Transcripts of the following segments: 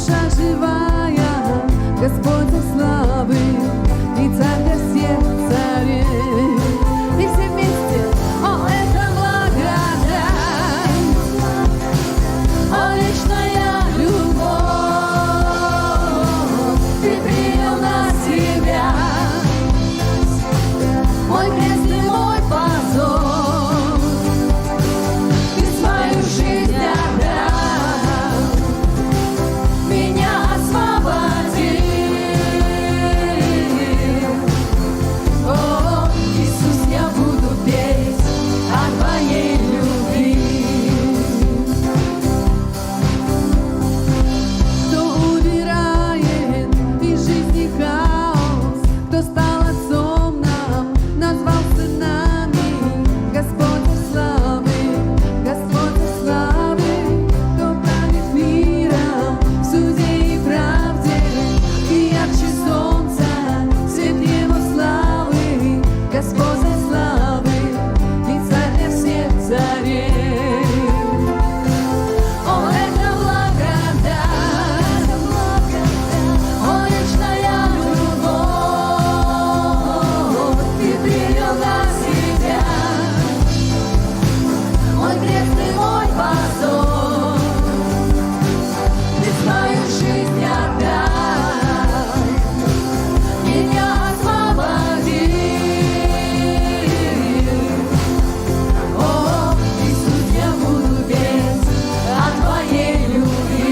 душа живая, Господь славы и царь для всех царей. И все вместе, о, это благодать, о, вечная любовь, Ты принял на себя мой крест и мой позор, Ты свою жизнь отдал, меня освободил. О, Иисус, я буду петь о Твоей любви. Кто убирает из жизни хаос, кто стал отцом нам, назвал сынами, Господь славы, Господь славы, кто правит миром в суде и правде, и ярче солнца, свет его славы, Господь славы, и царь для всех царей. О, это благодать, о, вечная любовь, Ты принял на себя мой крест и мой позор, Ты свою жизнь отдал, меня освободил. О, Иисус, я буду петь о Твоей любви.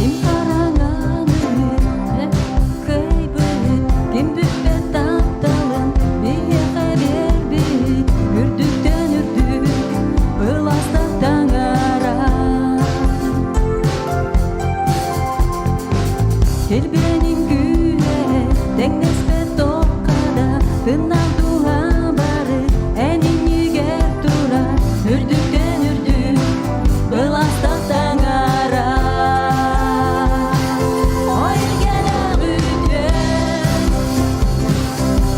Ким караңаны көйбіт, ким бүкпе тапталын бие бербит, үрдүктен үрдүк быластан таңара. Келбенин күйе теңдеспе токкада, тыннан туган бары энин егер тура, үрдүктен үрдүк быластан таңара. Ой, генә үткен,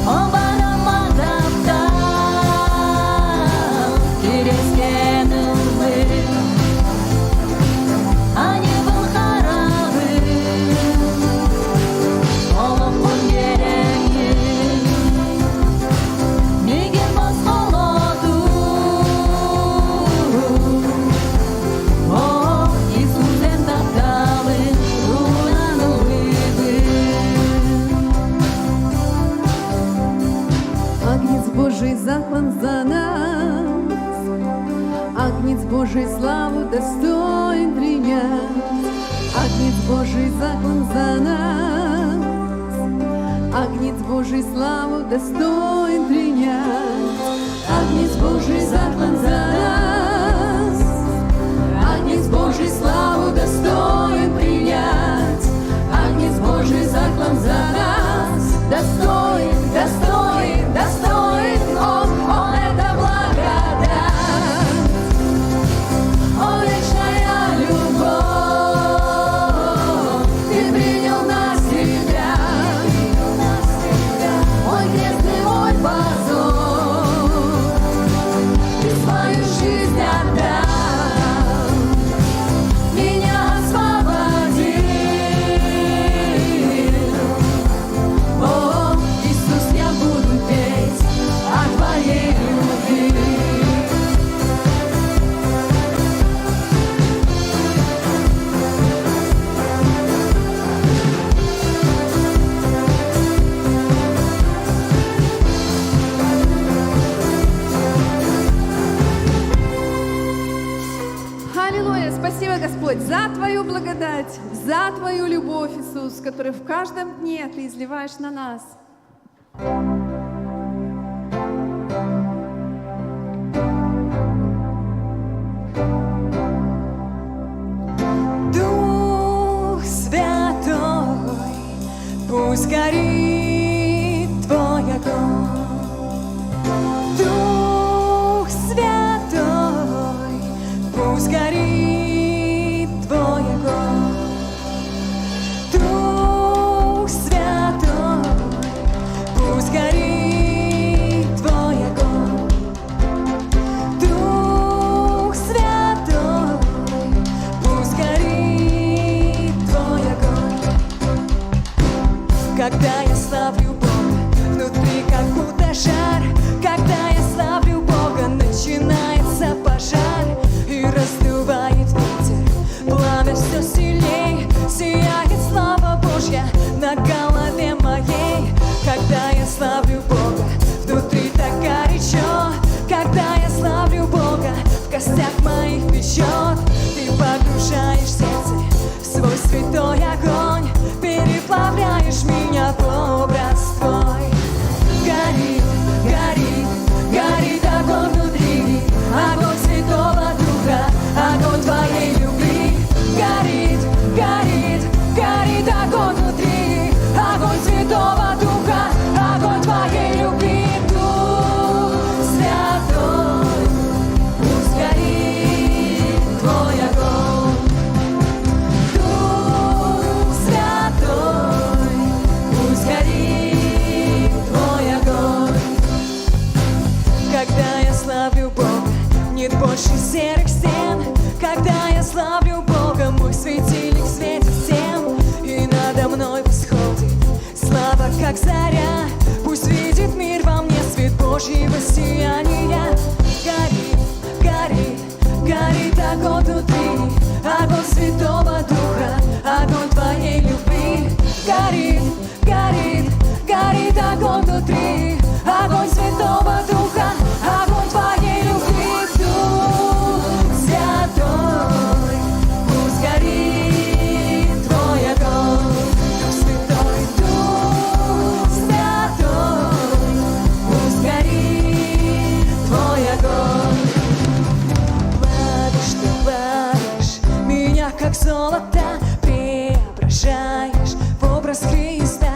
о барама таптал, кирескен ылмый, ани был харабы, олоқон кереңи, неге бас холоду. О, Иисусем тапталы, унанылыбы. Агнец Божий заклан за нас, Агнец Божий славу достоин принять, Агнец Божий заклан за нас, Агнец Божий славу достоин принять, Агнец Божий заклан за нас, Агнец Божий славу достоин принять, Агнец Божий заклан за нас, достоин, достоин, достоин Он, это благодать, о, вечная любовь, Ты принял на себя мой крест и мой позор, Ты свою жизнь отдал, меня освободил. О, Иисус, я буду петь о Твоей любви. Аллилуйя! Спасибо, Господь, за Твою благодать, за Твою любовь, Иисус, которую в каждом дне Ты изливаешь на нас. Дух Святой, пусть горит Твой огонь. Дух Святой, пусть горит Твой огонь. все сильней сияет слава Божья на голове моей. Когда я славлю Бога, внутри так горячо. Когда я славлю Бога, в костях моих печет. Ты погружаешь сердце в свой святой огонь, переплавляешь меня в образ твой. Горит, горит, горит огонь внутри, огонь Святого Духа, огонь твоей любви. Горит, горит, горит огонь внутри, огонь Святого Духа, огонь твоей любви. Дух Святой, пусть горит твой огонь. Дух Святой, пусть горит твой огонь. Когда я славлю Бога, нет больше серых стен. Когда я славлю Бога, мой светильник светит всем, и надо мной восходит слава, как заря. Пусть видит мир во мне свет Божьего сияния. Горит, горит, горит огонь внутри, огонь Святого Духа, огонь твоей любви. Горит, горит, горит огонь внутри, огонь Святого Духа, огонь твоей любви. Дух Святой, пусть горит твой огонь. Дух Святой, Дух Святой, пусть горит твой огонь. Плавишь, ты плавишь меня, как золото, преображаешь в образ Христа.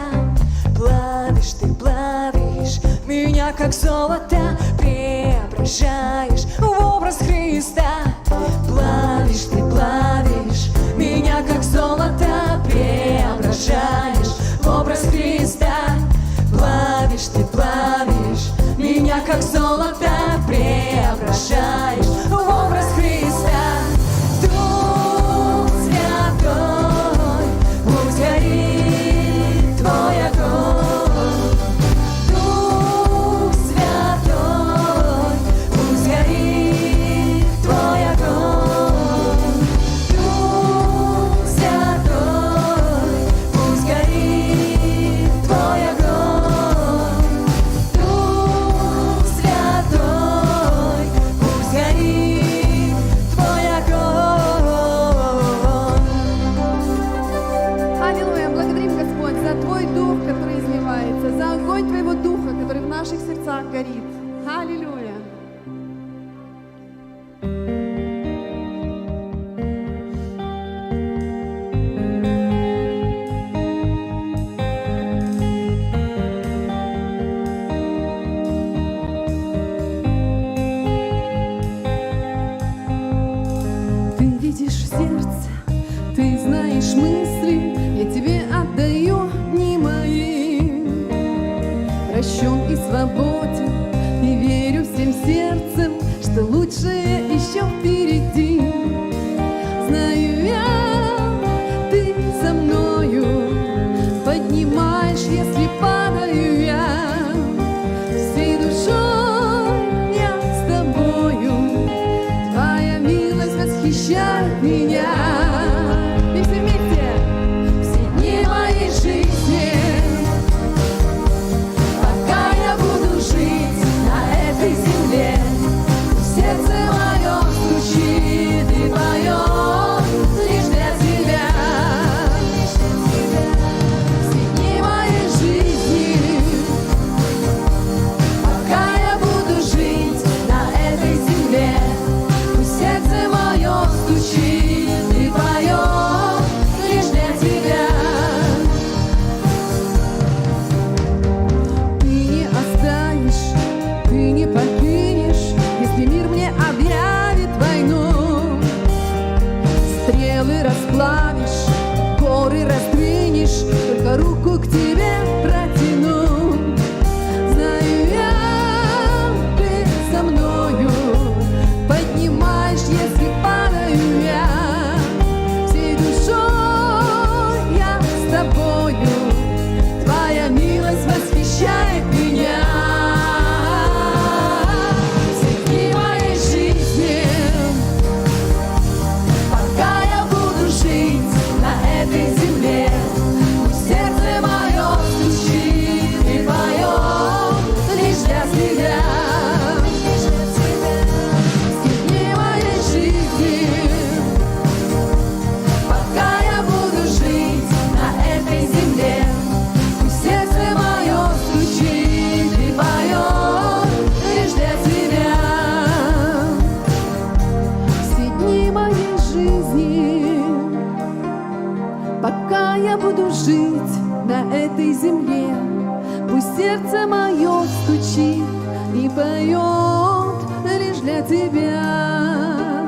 Плавишь, ты плавишь меня, как золото, преображаешь в образ Христа. Плавишь, ты плавишь меня, как золото, преображаешь в образ Христа. Плавишь, ты плавишь меня, как золото, преображаешь в образ Христа. Дух Святой, пусть горит твой огонь. Дух Святой, пусть горит твой огонь. Дух Святой, пусть горит твой огонь. Дух Святой, пусть горит твой огонь. Аллилуйя, благодарим, Господь, за Твой Дух, который изливается, за огонь Твоего Духа, который в наших сердцах горит. Аллилуйя. Ты видишь сердце, ты знаешь мысли, я тебе отдаю дни мои. Прощен и свободен, и верю всем сердцем, что лучшее еще впереди. Знаю я, ты со мною, поднимаешь, если падаю я. Всей душой я с тобою, твоя милость восхищает меня. И все вместе, все дни моей жизни, пока я буду жить на этой земле, сердце мое стучит и поет лишь для тебя. Все дни моей жизни, пока я буду жить на этой земле, пусть сердце мое стучит и поет лишь для тебя. Ты не оставишь, ты не покинешь, если мир мне объявит войну. Стрелы расплавишь, горы раздвинешь, только руку к тебе протяну. Знаю я, ты со мною, поднимаешь, если падаю я. Всей душой я с тобою, твоя милость восхищает меня. Все дни моей жизни, пока я буду жить Пока я буду жить на этой земле, пусть сердце мое стучит и поет лишь для тебя.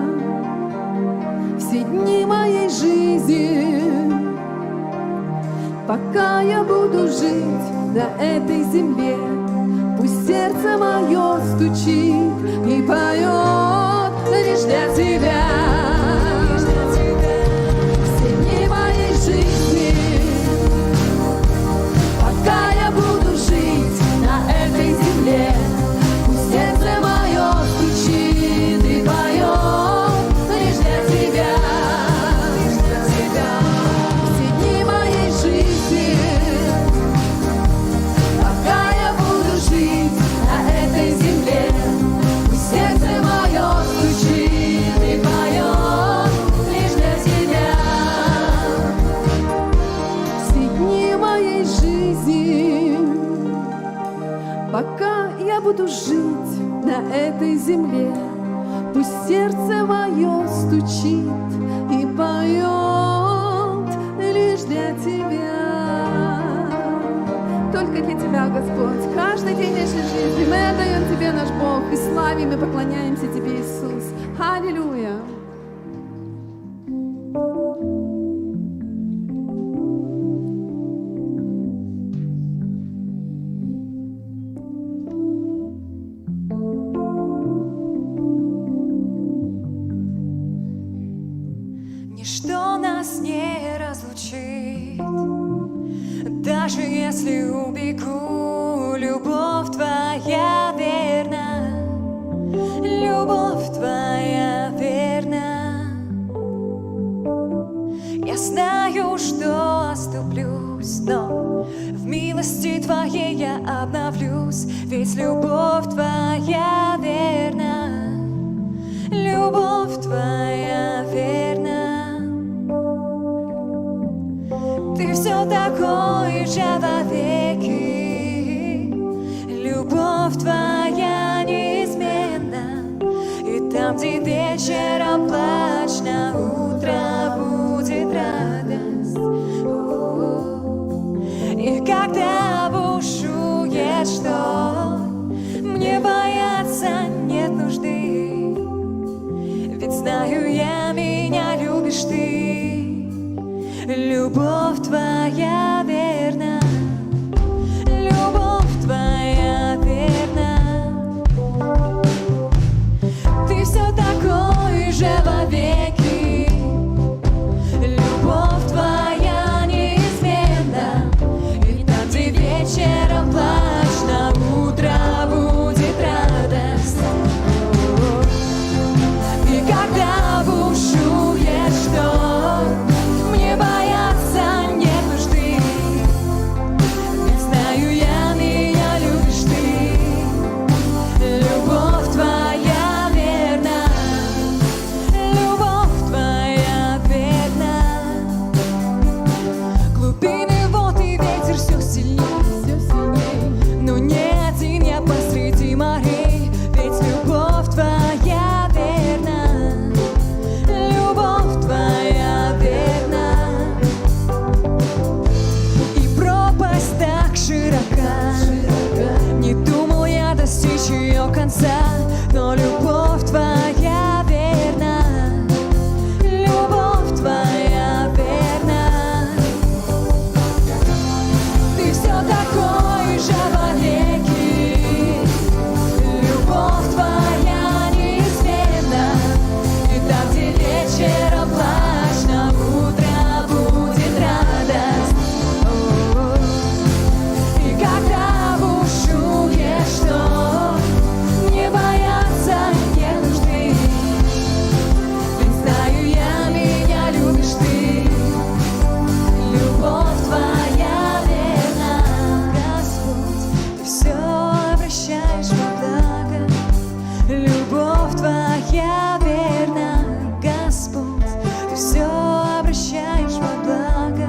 Все дни моей жизни, пока я буду жить на этой земле, пусть сердце мое стучит и поет лишь для тебя. Все дни моей жизни, пока я буду жить на этой земле, пусть сердце мое стучит и поет лишь для тебя. Все дни моей жизни, пока я буду жить на этой земле, пусть сердце мое стучит и поет лишь для тебя. Все дни моей жизни, пока я буду жить на этой земле, пусть сердце мое стучит и поет лишь для тебя. Только для Тебя, Господь, каждый день нашей жизни мы отдаем Тебе, наш Бог, и славим и поклоняемся Тебе, Иисус. Аллилуйя! Ничто нас не разлучит, даже если убегу. Любовь Твоя верна, любовь Твоя верна. Я знаю, что оступлюсь, но в милости Твоей я обновлюсь, ведь любовь Твоя верна, любовь Твоя верна. Ты все такой же вовеки, любовь Твоя неизменна. И там, где вечером плач, на утро будет радость. И когда бушует шторм, мне бояться нет нужды, ведь знаю я, меня любишь Ты. Любовь Твоя верна, любовь Твоя верна. Ты все такой же вовеки, любовь Твоя неизменна. И там, где вечером плач, на утро будет радость. И когда бушует шторм, мне бояться нет нужды, ведь знаю я, меня любишь Ты. Любовь Твоя верна, любовь Твоя верна. Глубины вод и ветер все сильней, но не один я посреди морей, ведь любовь Твоя верна, любовь Твоя верна. И пропасть так широка, не думал я достичь ее конца, но любовь Твоя верна, любовь Твоя верна. Ты все такой же вовеки, любовь Твоя неизменна. И там, где вечером плач, на утро будет радость. И когда бушует шторм, мне бояться нет нужды, ведь знаю я, меня любишь Ты. Любовь Твоя верна, Господь, Ты все обращаешь во благо. Любовь Твоя верна, Господь, Ты все обращаешь во благо.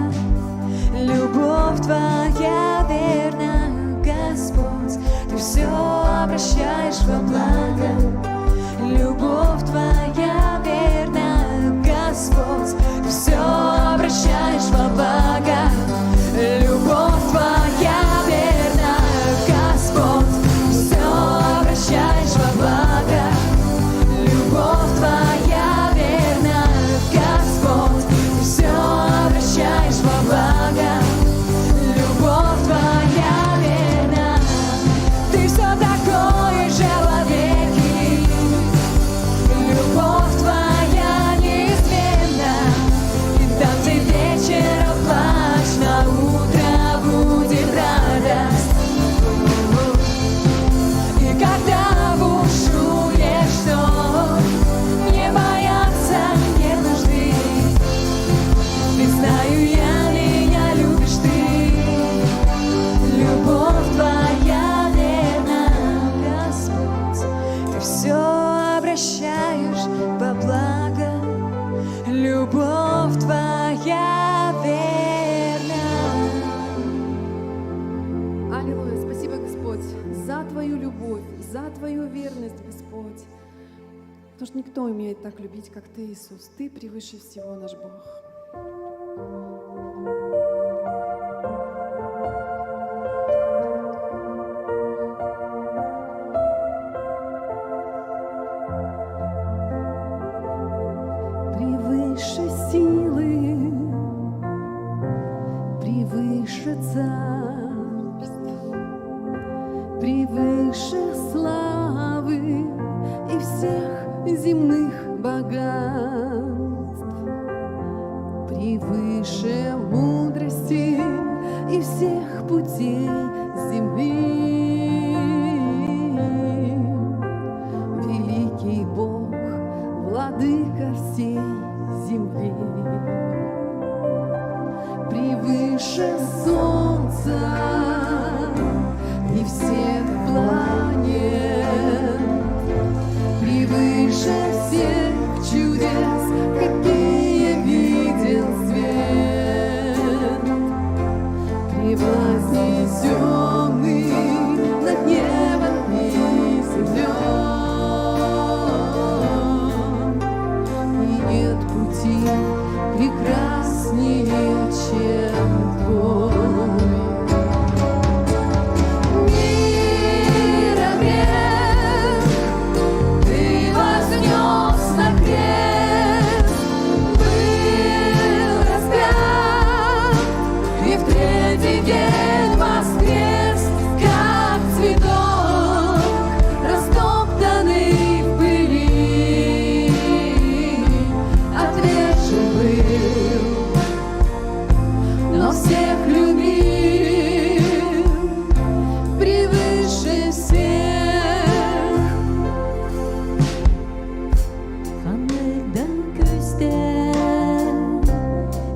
Любовь Твоя верна, Господь, Ты все обращаешь во благо. Любовь Твоя верна, Господь, Ты все обращаешь во благо. любовь Твоя верна. Аллилуйя. Спасибо, Господь, за Твою любовь, за Твою верность, Господь. Потому что никто умеет так любить, как Ты, Иисус. Ты превыше всего, наш Бог. Превыше силы, превыше царств, превыше славы и всех земных богатств, превыше мудрости и всех путей земли. Великий Бог, владыка всей земли, превыше солнца и всех планет, превыше всех чудес, какие видел свет, превознесенный над небом и землей. И нет пути прекраснее, чем Твой. Мир объект Ты вознес на крест, был распят и в третий день воскрес, как цветок, растоптанный в пыли. Отвержен был, но всех любил, превыше всех. Ханырдан көзден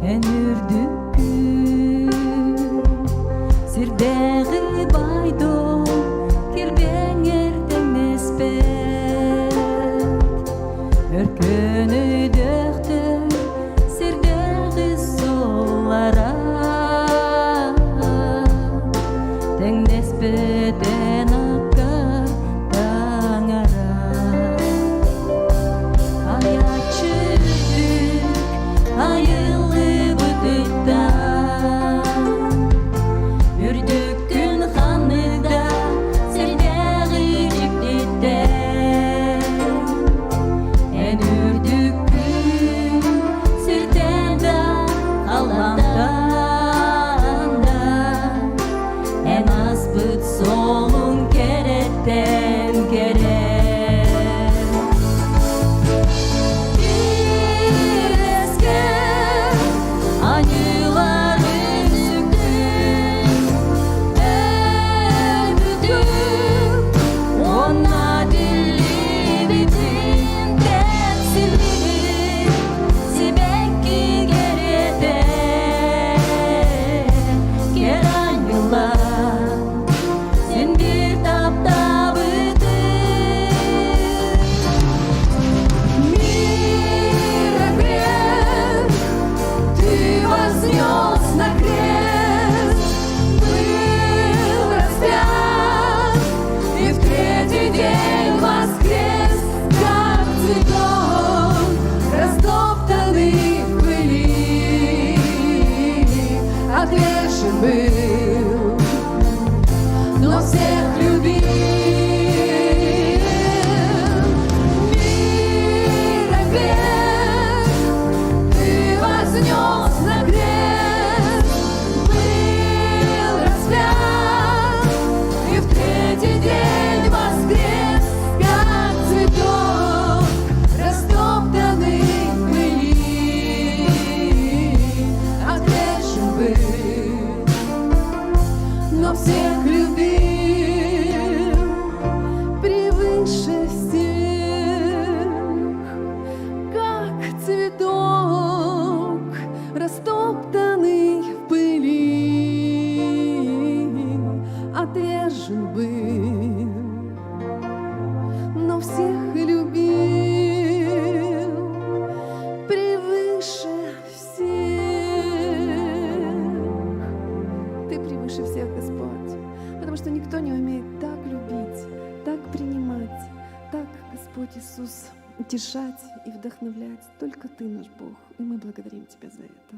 ән үрдүккү, сирдегі байдо келбең эртеңеспет, өркөнөйдөктө сирдегі соллара теңдеспеден аккар таңара. Аячыдык айылы бұтықта, үрдүккүн ханныда сирдегі жиктетте, эн үрдүккүн сирдеда аллантанда, эн аспыт солун кереттен керек. Киреске аныларын сүктүм, өбүдүм, онна дилли битин тепсилдип, сибекки керете. Иисус, утешать и вдохновлять. Только Ты наш Бог, и мы благодарим Тебя за это.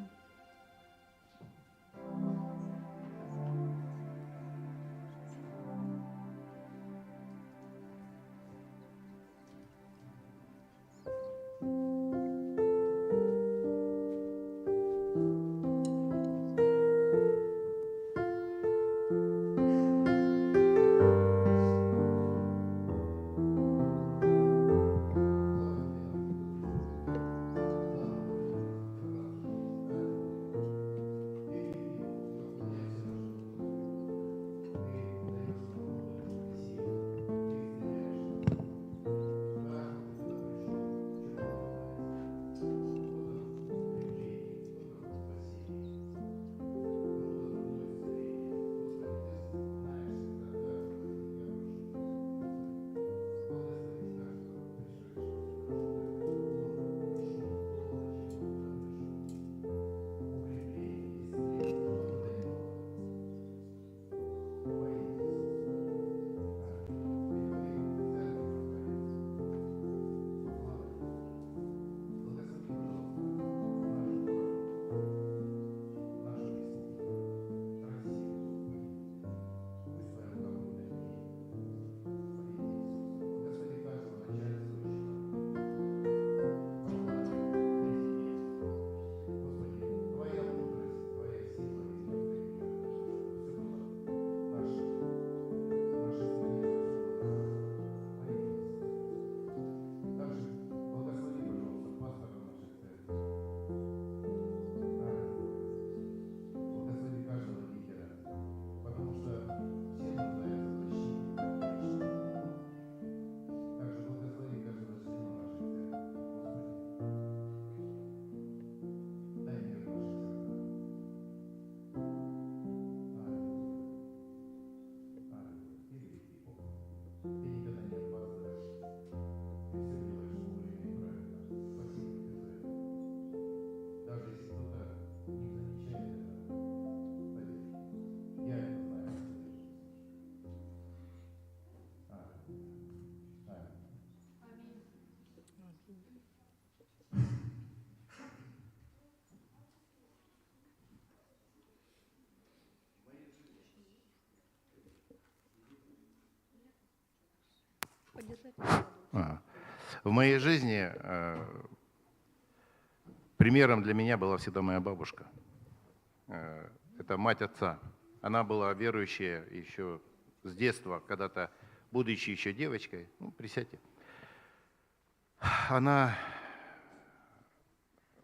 В моей жизни примером для меня была всегда моя бабушка. Это мать отца. Она была верующая еще с детства, когда-то, будучи еще девочкой. Ну, присядьте. Она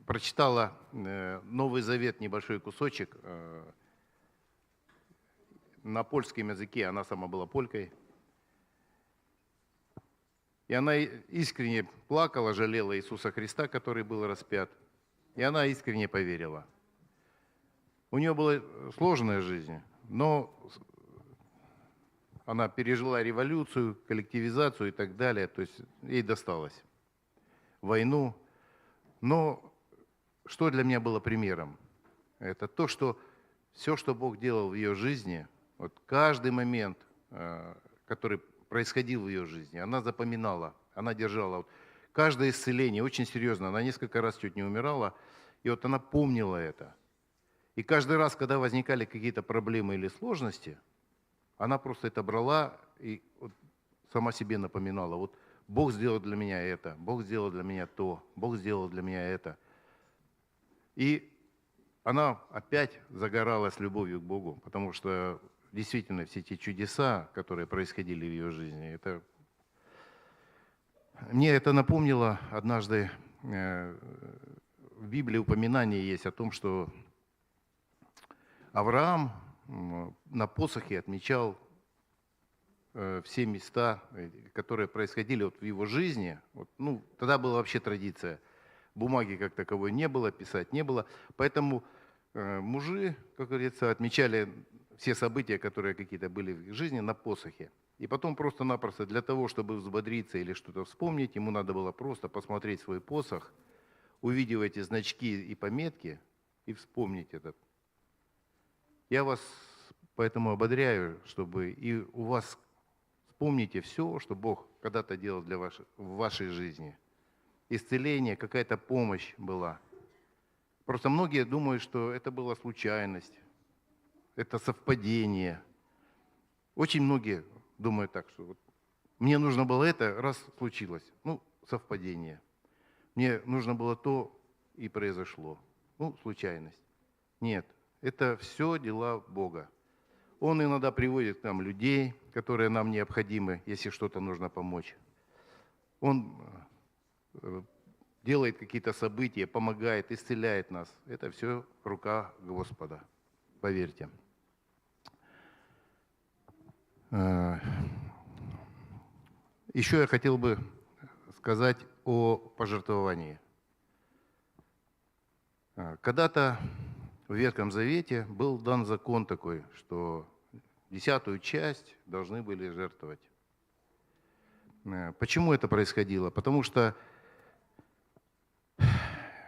прочитала Новый Завет, небольшой кусочек, на польском языке. Она сама была полькой. И она искренне плакала, жалела Иисуса Христа, который был распят. И она искренне поверила. У нее была сложная жизнь, но она пережила революцию, коллективизацию и так далее. То есть ей досталось войну. Но что для меня было примером? Это то, что все, что Бог делал в ее жизни, вот каждый момент, который происходил в ее жизни, она запоминала, она держала. Вот каждое исцеление, очень серьезно, она несколько раз чуть не умирала, и вот она помнила это. И каждый раз, когда возникали какие-то проблемы или сложности, она просто это брала и вот сама себе напоминала. Вот Бог сделал для меня это, Бог сделал для меня то, Бог сделал для меня это. И она опять загоралась любовью к Богу, потому что действительно все эти чудеса, которые происходили в ее жизни, мне это напомнило однажды, в Библии упоминание есть о том, что Авраам на посохе отмечал все места, которые происходили вот в его жизни. Вот, ну, тогда была вообще традиция. Бумаги как таковой не было, писать не было. Поэтому мужи, как говорится, отмечали все события, которые какие-то были в их жизни, на посохе. И потом просто-напросто для того, чтобы взбодриться или что-то вспомнить, ему надо было просто посмотреть свой посох, увидев эти значки и пометки, и вспомнить этот. Я вас поэтому ободряю, чтобы и у вас Вспомните все, что Бог когда-то делал в вашей жизни. Исцеление, какая-то помощь была. Просто многие думают, что это была случайность, это совпадение. Очень многие думают так, что вот мне нужно было это, раз случилось. Ну, совпадение. Мне нужно было то, и произошло. Ну, случайность. Нет, это все дела Бога. Он иногда приводит к нам людей, которые нам необходимы, если что-то нужно помочь. Он делает какие-то события, помогает, исцеляет нас. Это все рука Господа, поверьте. Еще я хотел бы сказать о пожертвовании. Когда-то в Ветхом Завете был дан закон такой, что 10-ю часть должны были жертвовать. Почему это происходило? Потому что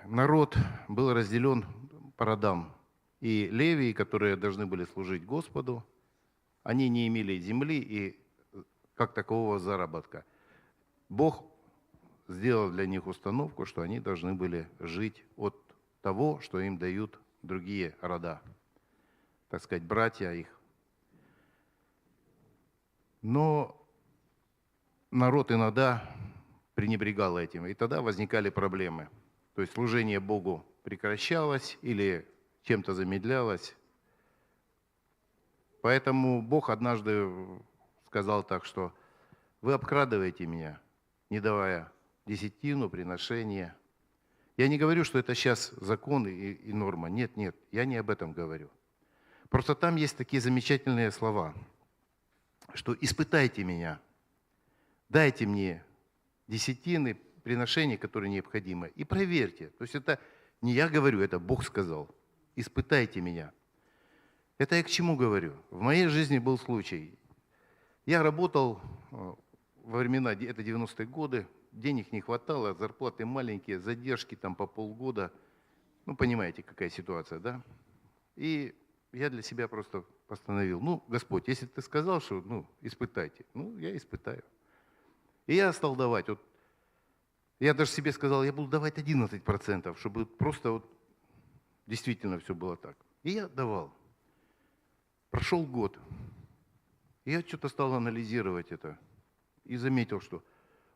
народ был разделен по родам. И левии, которые должны были служить Господу, они не имели земли и как такового заработка. Бог сделал для них установку, что они должны были жить от того, что им дают другие рода, так сказать, братья их. Но народ иногда пренебрегал этим, и тогда возникали проблемы. То есть служение Богу прекращалось или чем-то замедлялось. Поэтому Бог однажды сказал так, что вы обкрадываете меня, не давая десятину, приношение. Я не говорю, что это сейчас закон и норма. Нет, нет, я не об этом говорю. Просто там есть такие замечательные слова, что испытайте меня, дайте мне десятины, приношения, которые необходимы, и проверьте. То есть это не я говорю, это Бог сказал. Испытайте меня. Это я к чему говорю? В моей жизни был случай. Я работал во времена, это 90-е годы, денег не хватало, зарплаты маленькие, задержки там по полгода. Ну, понимаете, какая ситуация, да? И я для себя просто постановил, ну, Господь, если ты сказал, что, ну, испытайте, ну, я испытаю. И я стал давать. Вот, я даже себе сказал, я буду давать 11%, чтобы просто вот действительно все было так. И я давал. Прошел год. И я что-то стал анализировать это. И заметил, что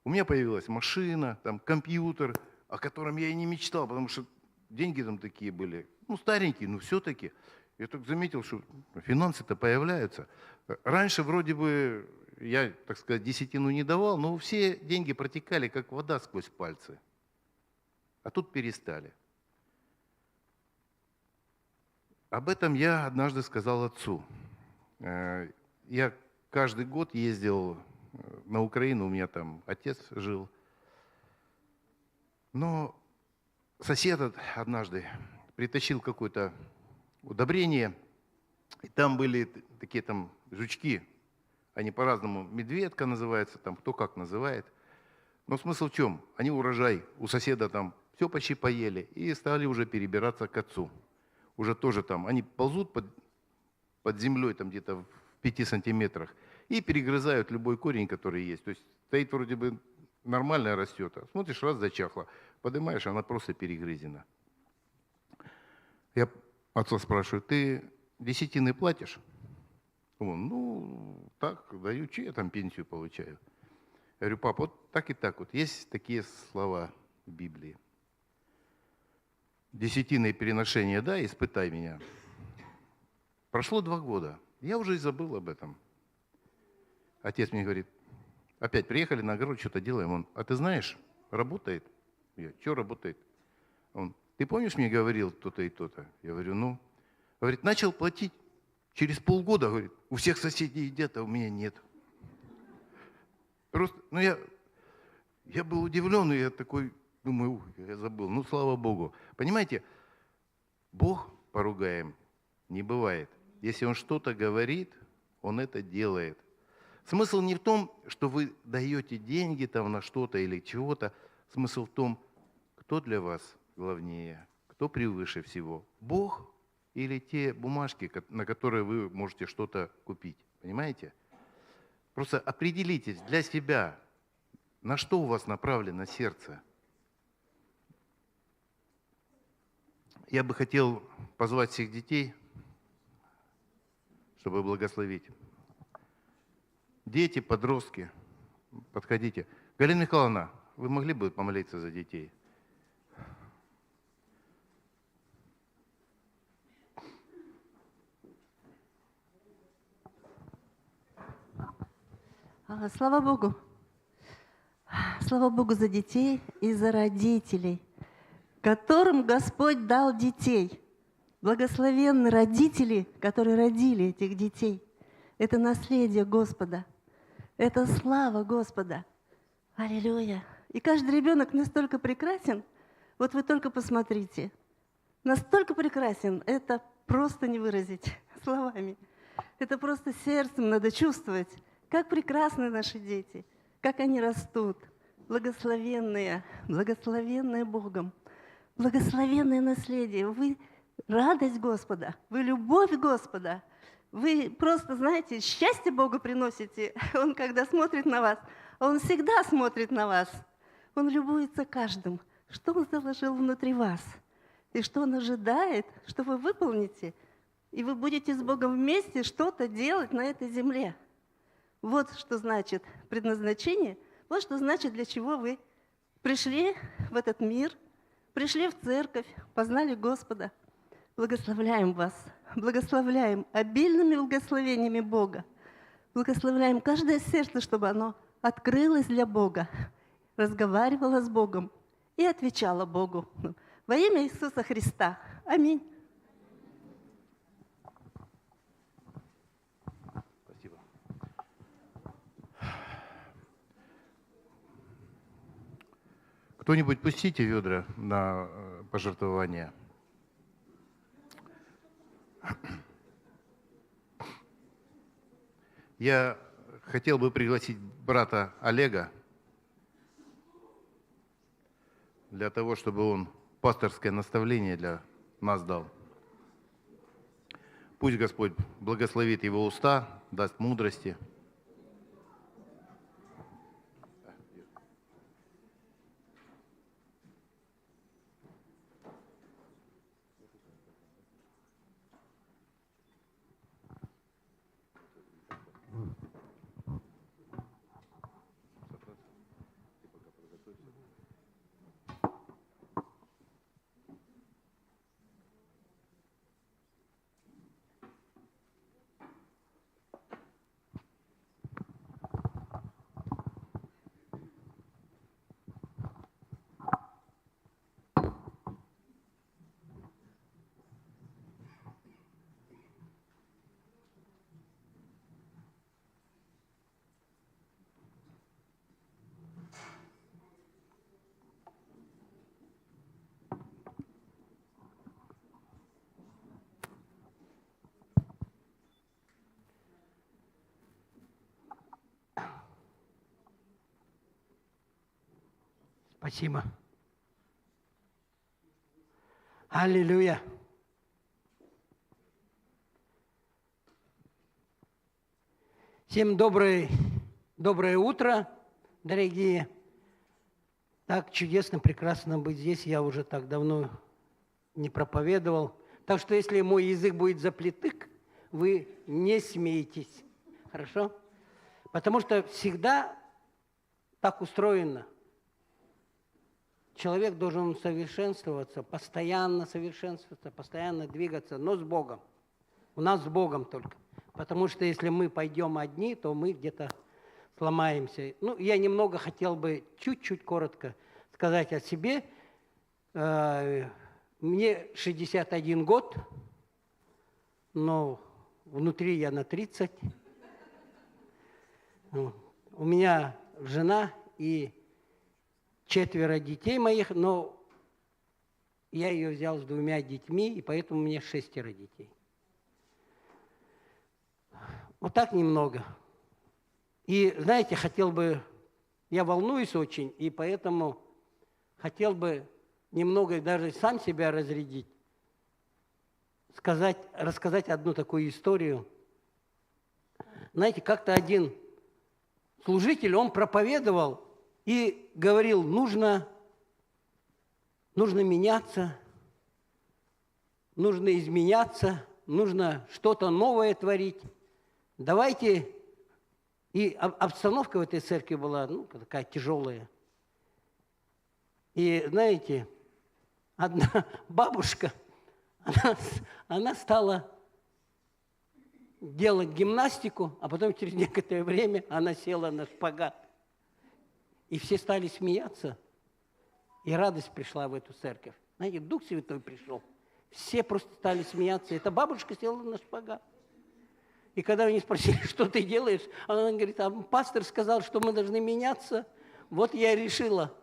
у меня появилась машина, там компьютер, о котором я и не мечтал, потому что деньги там такие были, ну, старенькие, но все-таки. Я так заметил, что финансы-то появляются. Раньше вроде бы я, так сказать, десятину не давал, но все деньги протекали, как вода сквозь пальцы. А тут перестали. Об этом я однажды сказал отцу. Я каждый год ездил на Украину, у меня там отец жил. Но сосед однажды притащил какое-то удобрение, и там были такие там жучки, они по-разному, медведка называется, там кто как называет. Но смысл в чем? Они урожай у соседа там все почти поели и стали уже перебираться к отцу. Уже тоже там, они ползут под землей там где-то в 5 сантиметрах и перегрызают любой корень, который есть. То есть стоит вроде бы нормально растет, а смотришь, раз зачахла, поднимаешь, она просто перегрызена. Я отца спрашиваю, ты десятины платишь? Он, ну, так, даю, че я там пенсию получаю? Я говорю, папа, вот так и так вот, есть такие слова в Библии. Десятины переношения, да, испытай меня. Прошло 2 года, я уже и забыл об этом. Отец мне говорит, опять приехали на огород, что-то делаем. Он, а ты знаешь, работает? Я, что работает? Он, ты помнишь, мне говорил то-то и то-то? Я говорю, ну. Говорит, начал платить. Через полгода, говорит, у всех соседей едят, а у меня нет. Просто, ну я был удивлен, и я такой, думаю, я забыл. Ну, слава Богу. Понимаете, Бог поругаем не бывает. Если Он что-то говорит, Он это делает. Смысл не в том, что вы даете деньги там на что-то или чего-то. Смысл в том, кто для вас главнее, кто превыше всего. Бог или те бумажки, на которые вы можете что-то купить. Понимаете? Просто определитесь для себя, на что у вас направлено сердце. Я бы хотел позвать всех детей, чтобы благословить. Дети, подростки, подходите. Галина Николаевна, вы могли бы помолиться за детей? Слава Богу. Слава Богу за детей и за родителей, которым Господь дал детей. Благословенны родители, которые родили этих детей. Это наследие Господа. Это слава Господа. Аллилуйя. И каждый ребенок настолько прекрасен. Вот вы только посмотрите. Настолько прекрасен, это просто не выразить словами. Это просто сердцем надо чувствовать. Как прекрасны наши дети, как они растут, благословенные, благословенные Богом, благословенное наследие. Вы радость Господа, вы любовь Господа, вы просто, знаете, счастье Богу приносите. Он, когда смотрит на вас, Он всегда смотрит на вас. Он любуется каждым, что Он заложил внутри вас, и что Он ожидает, что вы выполните, и вы будете с Богом вместе что-то делать на этой земле. Вот что значит предназначение, вот что значит, для чего вы пришли в этот мир, пришли в церковь, познали Господа. Благословляем вас, благословляем обильными благословениями Бога. Благословляем каждое сердце, чтобы оно открылось для Бога, разговаривало с Богом и отвечало Богу. Во имя Иисуса Христа. Аминь. Кто-нибудь пустите ведра на пожертвование. Я хотел бы пригласить брата Олега для того, чтобы он пасторское наставление для нас дал. Пусть Господь благословит его уста, даст мудрости. Спасибо. Аллилуйя. Всем доброе утро, дорогие. Так чудесно, прекрасно быть здесь. Я уже так давно не проповедовал. Так что если мой язык будет заплетык, вы не смейтесь. Хорошо? Потому что всегда так устроено. Человек должен совершенствоваться, постоянно двигаться, но с Богом. У нас с Богом только. Потому что если мы пойдем одни, то мы где-то сломаемся. Ну, я немного хотел бы чуть-чуть коротко сказать о себе. Мне 61 год, но внутри я на 30. У меня жена и 4 детей моих, но я ее взял с 2 детьми, и поэтому у меня 6 детей. Вот так немного. И, знаете, я волнуюсь очень, и поэтому хотел бы немного даже сам себя разрядить, рассказать одну такую историю. Знаете, как-то один служитель, он проповедовал и говорил, нужно меняться, нужно изменяться, нужно что-то новое творить. Давайте... И обстановка в этой церкви была такая тяжелая. И знаете, одна бабушка, она стала делать гимнастику, а потом через некоторое время она села на шпагат. И все стали смеяться, и радость пришла в эту церковь. Знаете, Дух Святой пришел. Все просто стали смеяться. Эта бабушка села на шпагат. И когда они спросили, что ты делаешь, она говорит, а пастор сказал, что мы должны меняться. Вот я решила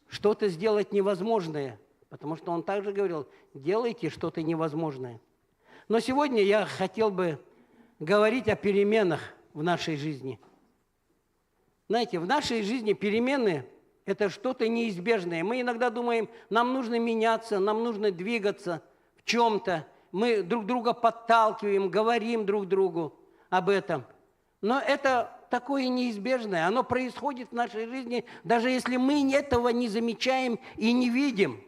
что-то сделать невозможное. Потому что он также говорил, делайте что-то невозможное. Но сегодня я хотел бы говорить о переменах в нашей жизни. Знаете, в нашей жизни перемены – это что-то неизбежное. Мы иногда думаем, нам нужно меняться, нам нужно двигаться в чем-то. Мы друг друга подталкиваем, говорим друг другу об этом. Но это такое неизбежное. Оно происходит в нашей жизни, даже если мы этого не замечаем и не видим.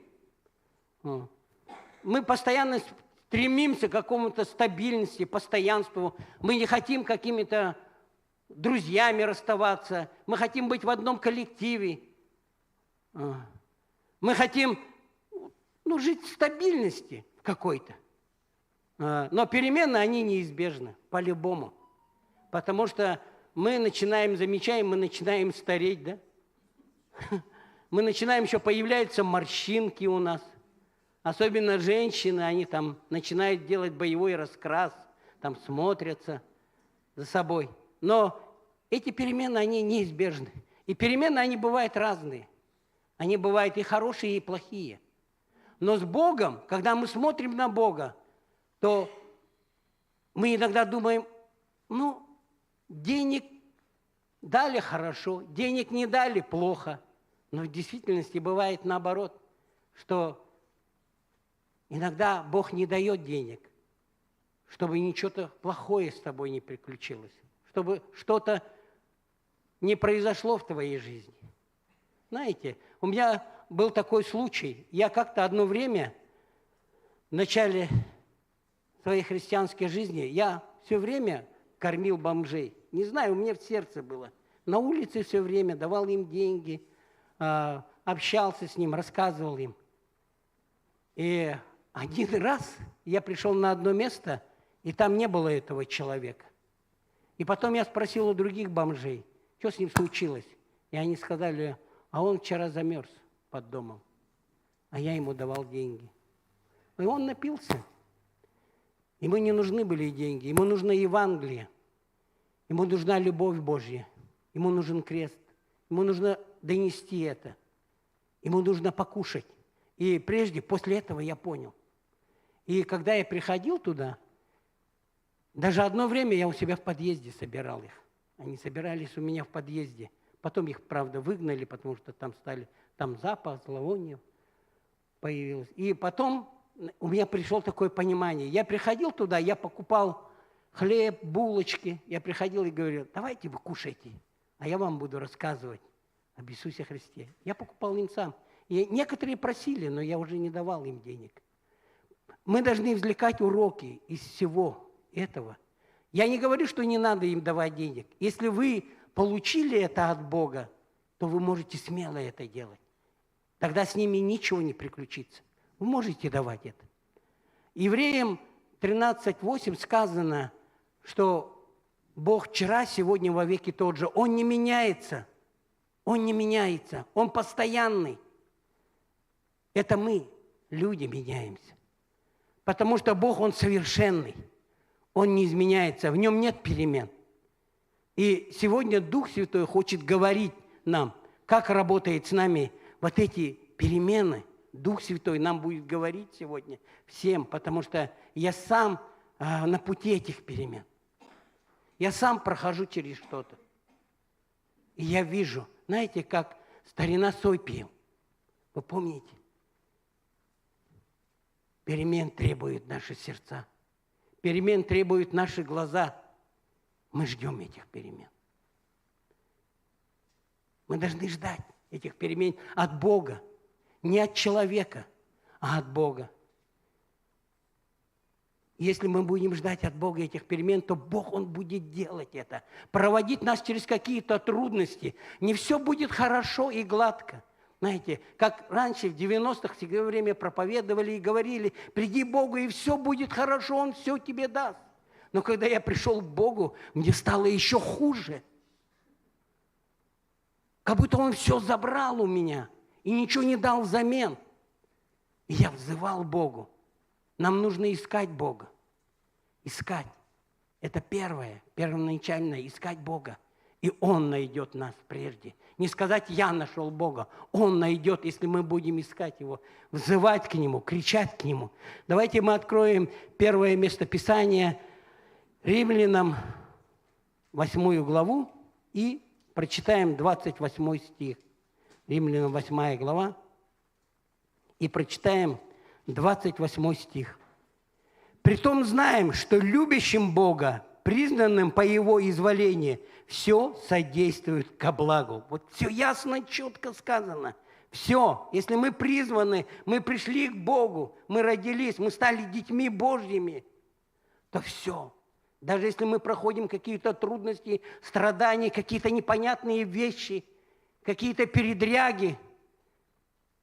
Мы постоянно стремимся к какому-то стабильности, постоянству. Мы не хотим какими-то друзьями расставаться. Мы хотим быть в одном коллективе. Мы хотим жить в стабильности какой-то. Но перемены, они неизбежны, по-любому. Потому что мы начинаем стареть, да? Мы начинаем, еще появляются морщинки у нас. Особенно женщины, они там начинают делать боевой раскрас, там смотрятся за собой. Но эти перемены, они неизбежны. И перемены, они бывают разные. Они бывают и хорошие, и плохие. Но с Богом, когда мы смотрим на Бога, то мы иногда думаем, денег дали хорошо, денег не дали плохо. Но в действительности бывает наоборот, что иногда Бог не дает денег, чтобы ничего-то плохое с тобой не приключилось, чтобы что-то не произошло в твоей жизни. Знаете, у меня был такой случай. Я как-то одно время, в начале своей христианской жизни, я все время кормил бомжей. Не знаю, у меня в сердце было. На улице все время давал им деньги, общался с ним, рассказывал им. И один раз я пришел на одно место, и там не было этого человека. И потом я спросил у других бомжей, что с ним случилось. И они сказали, а он вчера замерз под домом, а я ему давал деньги. И он напился. Ему не нужны были деньги, ему нужно Евангелие, ему нужна любовь Божья, ему нужен крест, ему нужно донести это, ему нужно покушать. И после этого я понял. И когда я приходил туда, даже одно время я у себя в подъезде собирал их. Они собирались у меня в подъезде. Потом их, правда, выгнали, потому что там запах, зловоние появилось. И потом у меня пришло такое понимание. Я приходил туда, я покупал хлеб, булочки. Я приходил и говорил, давайте вы кушайте, а я вам буду рассказывать об Иисусе Христе. Я покупал им сам. И некоторые просили, но я уже не давал им денег. Мы должны извлекать уроки из всего этого. Я не говорю, что не надо им давать денег. Если вы получили это от Бога, то вы можете смело это делать. Тогда с ними ничего не приключится. Вы можете давать это. Евреям 13:8 сказано, что Бог вчера, сегодня, вовеки тот же. Он не меняется. Он не меняется. Он постоянный. Это мы, люди, меняемся. Потому что Бог, Он совершенный. Он не изменяется. В Нем нет перемен. И сегодня Дух Святой хочет говорить нам, как работает с нами вот эти перемены. Дух Святой нам будет говорить сегодня всем, потому что я сам на пути этих перемен. Я сам прохожу через что-то. И я вижу, знаете, как старина Сой пел. Вы помните? Перемен требуют наши сердца. Перемен требуют наши глаза. Мы ждем этих перемен. Мы должны ждать этих перемен от Бога. Не от человека, а от Бога. Если мы будем ждать от Бога этих перемен, то Бог, Он будет делать это. Проводить нас через какие-то трудности. Не все будет хорошо и гладко. Знаете, как раньше в 90-х все время проповедовали и говорили: приди к Богу, и все будет хорошо, Он все тебе даст. Но когда я пришел к Богу, мне стало еще хуже. Как будто Он все забрал у меня и ничего не дал взамен. И я взывал к Богу. Нам нужно искать Бога. Искать. Это первое, первоначальное, искать Бога. И Он найдет нас прежде. Не сказать: я нашел Бога. Он найдет, если мы будем искать Его, взывать к Нему, кричать к Нему. Давайте мы откроем первое местописание Римлянам 8 главу и прочитаем 28 стих. Римлянам 8 глава и прочитаем 28 стих. «Притом знаем, что любящим Бога, признанным по Его изволению, все содействует ко благу». Вот все ясно, четко сказано. Все. Если мы призваны, мы пришли к Богу, мы родились, мы стали детьми Божьими, то все. Даже если мы проходим какие-то трудности, страдания, какие-то непонятные вещи, какие-то передряги,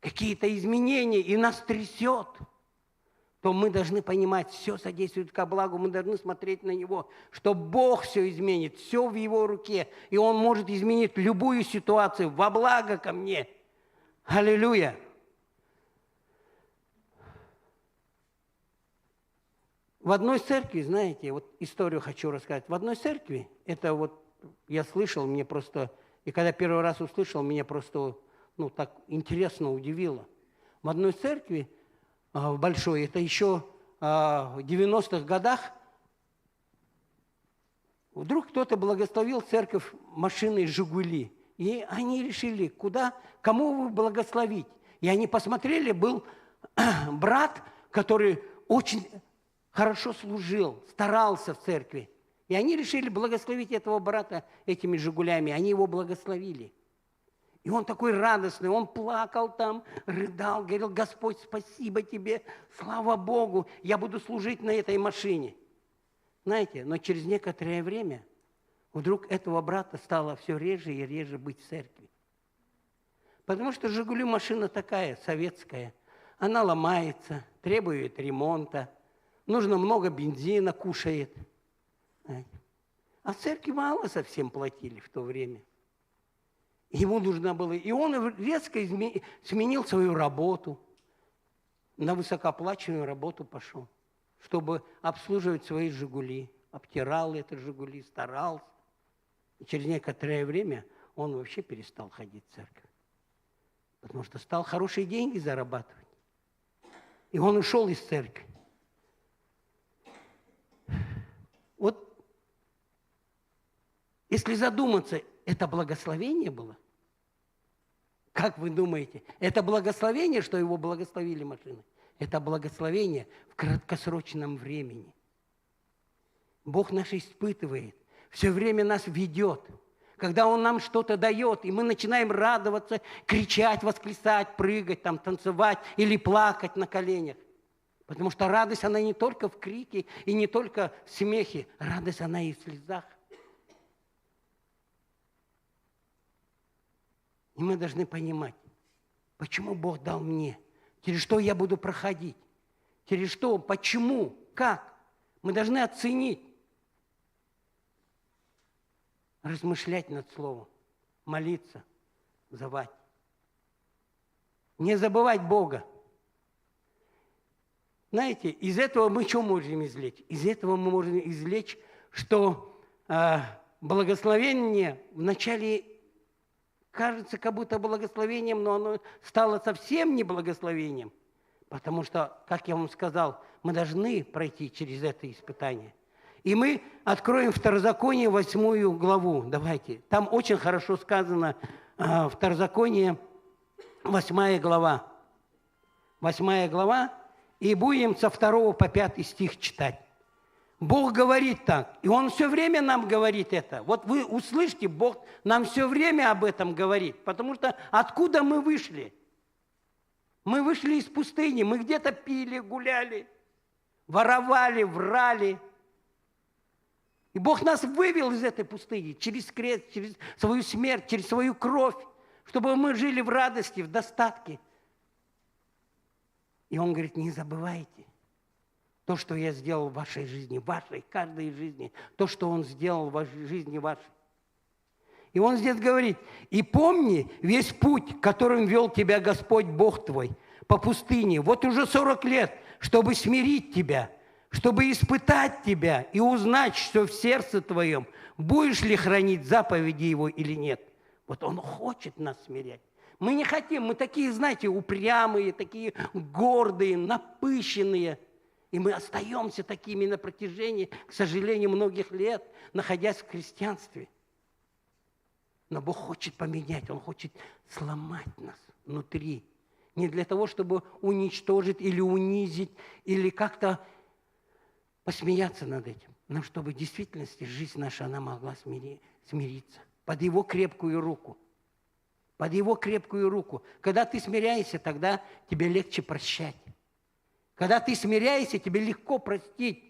какие-то изменения, и нас трясет, то мы должны понимать, все содействует ко благу, мы должны смотреть на Него, что Бог все изменит, все в Его руке, и Он может изменить любую ситуацию во благо ко мне. Аллилуйя! В одной церкви, знаете, вот историю хочу рассказать. В одной церкви, это вот я слышал, мне просто, и когда первый раз услышал, меня просто, так интересно удивило. В одной церкви, в большой, это еще в 90-х годах, вдруг кто-то благословил церковь машиной «Жигули». И они решили, кому вы благословить. И они посмотрели, был брат, который очень хорошо служил, старался в церкви. И они решили благословить этого брата этими «Жигулями». Они его благословили. И он такой радостный, он плакал там, рыдал, говорил: Господь, спасибо Тебе, слава Богу, я буду служить на этой машине. Знаете, но через некоторое время вдруг этого брата стало все реже и реже быть в церкви. Потому что «Жигули» машина такая, советская. Она ломается, требует ремонта, нужно много бензина, кушает. А в церкви мало совсем платили в то время. Ему нужно было... И он резко сменил свою работу, на высокооплачиваемую работу пошел, чтобы обслуживать свои «Жигули». Обтирал это «Жигули», старался. И через некоторое время он вообще перестал ходить в церковь. Потому что стал хорошие деньги зарабатывать. И он ушел из церкви. Вот, если задуматься, это благословение было? Как вы думаете, это благословение, что его благословили машины? Это благословение в краткосрочном времени. Бог нас испытывает, все время нас ведет. Когда Он нам что-то дает, и мы начинаем радоваться, кричать, восклицать, прыгать, танцевать или плакать на коленях. Потому что радость, она не только в крике и не только в смехе. Радость, она и в слезах. И мы должны понимать, почему Бог дал мне, через что я буду проходить, через что, почему, как. Мы должны оценить, размышлять над Словом, молиться, взывать. Не забывать Бога. Знаете, из этого мы что можем извлечь? Из этого мы можем извлечь, что благословение вначале кажется как будто благословением, но оно стало совсем не благословением. Потому что, как я вам сказал, мы должны пройти через это испытание. И мы откроем Второзаконие 8 главу. Давайте. Там очень хорошо сказано Второзаконие 8 глава. 8 глава. И будем со 2 по 5 стих читать. Бог говорит так, и Он все время нам говорит это. Вот вы услышите, Бог нам все время об этом говорит, потому что откуда мы вышли? Мы вышли из пустыни, мы где-то пили, гуляли, воровали, врали. И Бог нас вывел из этой пустыни через крест, через свою смерть, через свою кровь, чтобы мы жили в радости, в достатке. И Он говорит, не забывайте то, что я сделал в вашей жизни, в вашей, каждой жизни, то, что Он сделал в вашей жизни вашей. И Он здесь говорит, и помни весь путь, которым вел тебя Господь Бог твой по пустыне, вот уже 40 лет, чтобы смирить тебя, чтобы испытать тебя и узнать, что в сердце твоем, будешь ли хранить заповеди Его или нет. Вот Он хочет нас смирять. Мы не хотим, мы такие, знаете, упрямые, такие гордые, напыщенные. И мы остаемся такими на протяжении, к сожалению, многих лет, находясь в христианстве. Но Бог хочет поменять, Он хочет сломать нас внутри. Не для того, чтобы уничтожить или унизить, или как-то посмеяться над этим, но чтобы в действительности жизнь наша, она могла смириться под Его крепкую руку. Под Его крепкую руку. Когда ты смиряешься, тогда тебе легче прощать. Когда ты смиряешься, тебе легко простить.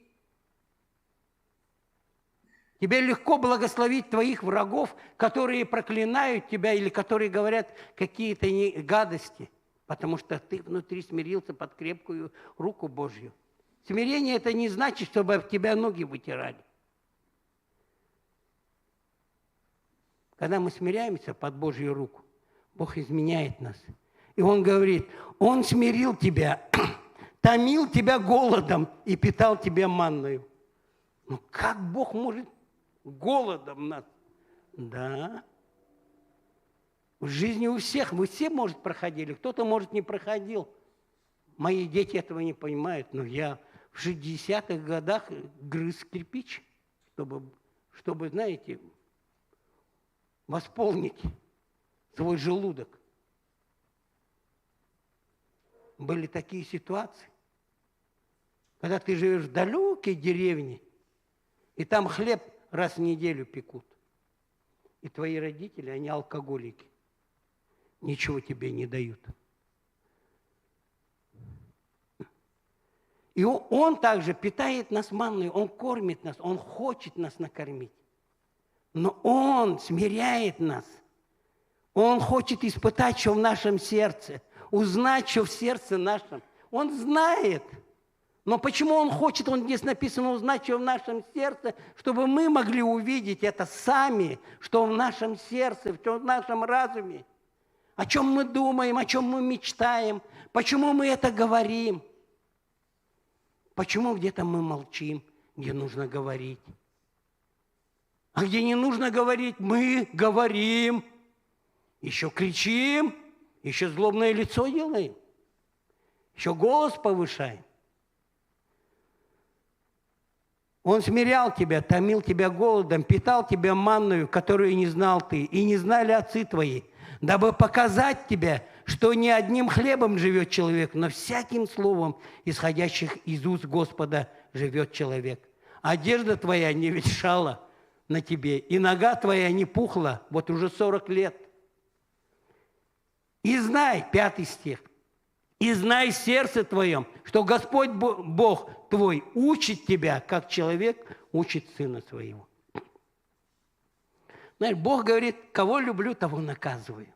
Тебе легко благословить твоих врагов, которые проклинают тебя или которые говорят какие-то гадости, потому что ты внутри смирился под крепкую руку Божью. Смирение – это не значит, чтобы об тебя ноги вытирали. Когда мы смиряемся под Божью руку, Бог изменяет нас. И Он говорит, Он смирил тебя, томил тебя голодом и питал тебя манною. Ну как Бог может голодом нас? Да. В жизни у всех, вы все, может, проходили, кто-то, может, не проходил. Мои дети этого не понимают, но я в 60-х годах грыз кирпич, чтобы, знаете, восполнить свой желудок. Были такие ситуации, когда ты живешь в далекой деревне, и там хлеб раз в неделю пекут. И твои родители, они алкоголики. Ничего тебе не дают. И Он также питает нас манной, Он кормит нас, Он хочет нас накормить. Но Он смиряет нас. Он хочет испытать, что в нашем сердце, узнать, что в сердце нашем. Он знает. Но почему Он хочет, Он здесь написано, узнать, что в нашем сердце, чтобы мы могли увидеть это сами, что в нашем сердце, что в нашем разуме. О чем мы думаем, о чем мы мечтаем, почему мы это говорим. Почему где-то мы молчим, где нужно говорить. А где не нужно говорить, мы говорим. Еще кричим, еще злобное лицо делаем, еще голос повышаем. Он смирял тебя, томил тебя голодом, питал тебя манною, которую не знал ты, и не знали отцы твои, дабы показать тебе, что не одним хлебом живет человек, но всяким словом, исходящих из уст Господа, живет человек. Одежда твоя не ветшала на тебе, и нога твоя не пухла, вот уже 40 лет. И знай, 5 стих, и знай в сердце твоем, что Господь Бог твой учит тебя, как человек учит сына своего. Знаешь, Бог говорит, кого люблю, того наказываю.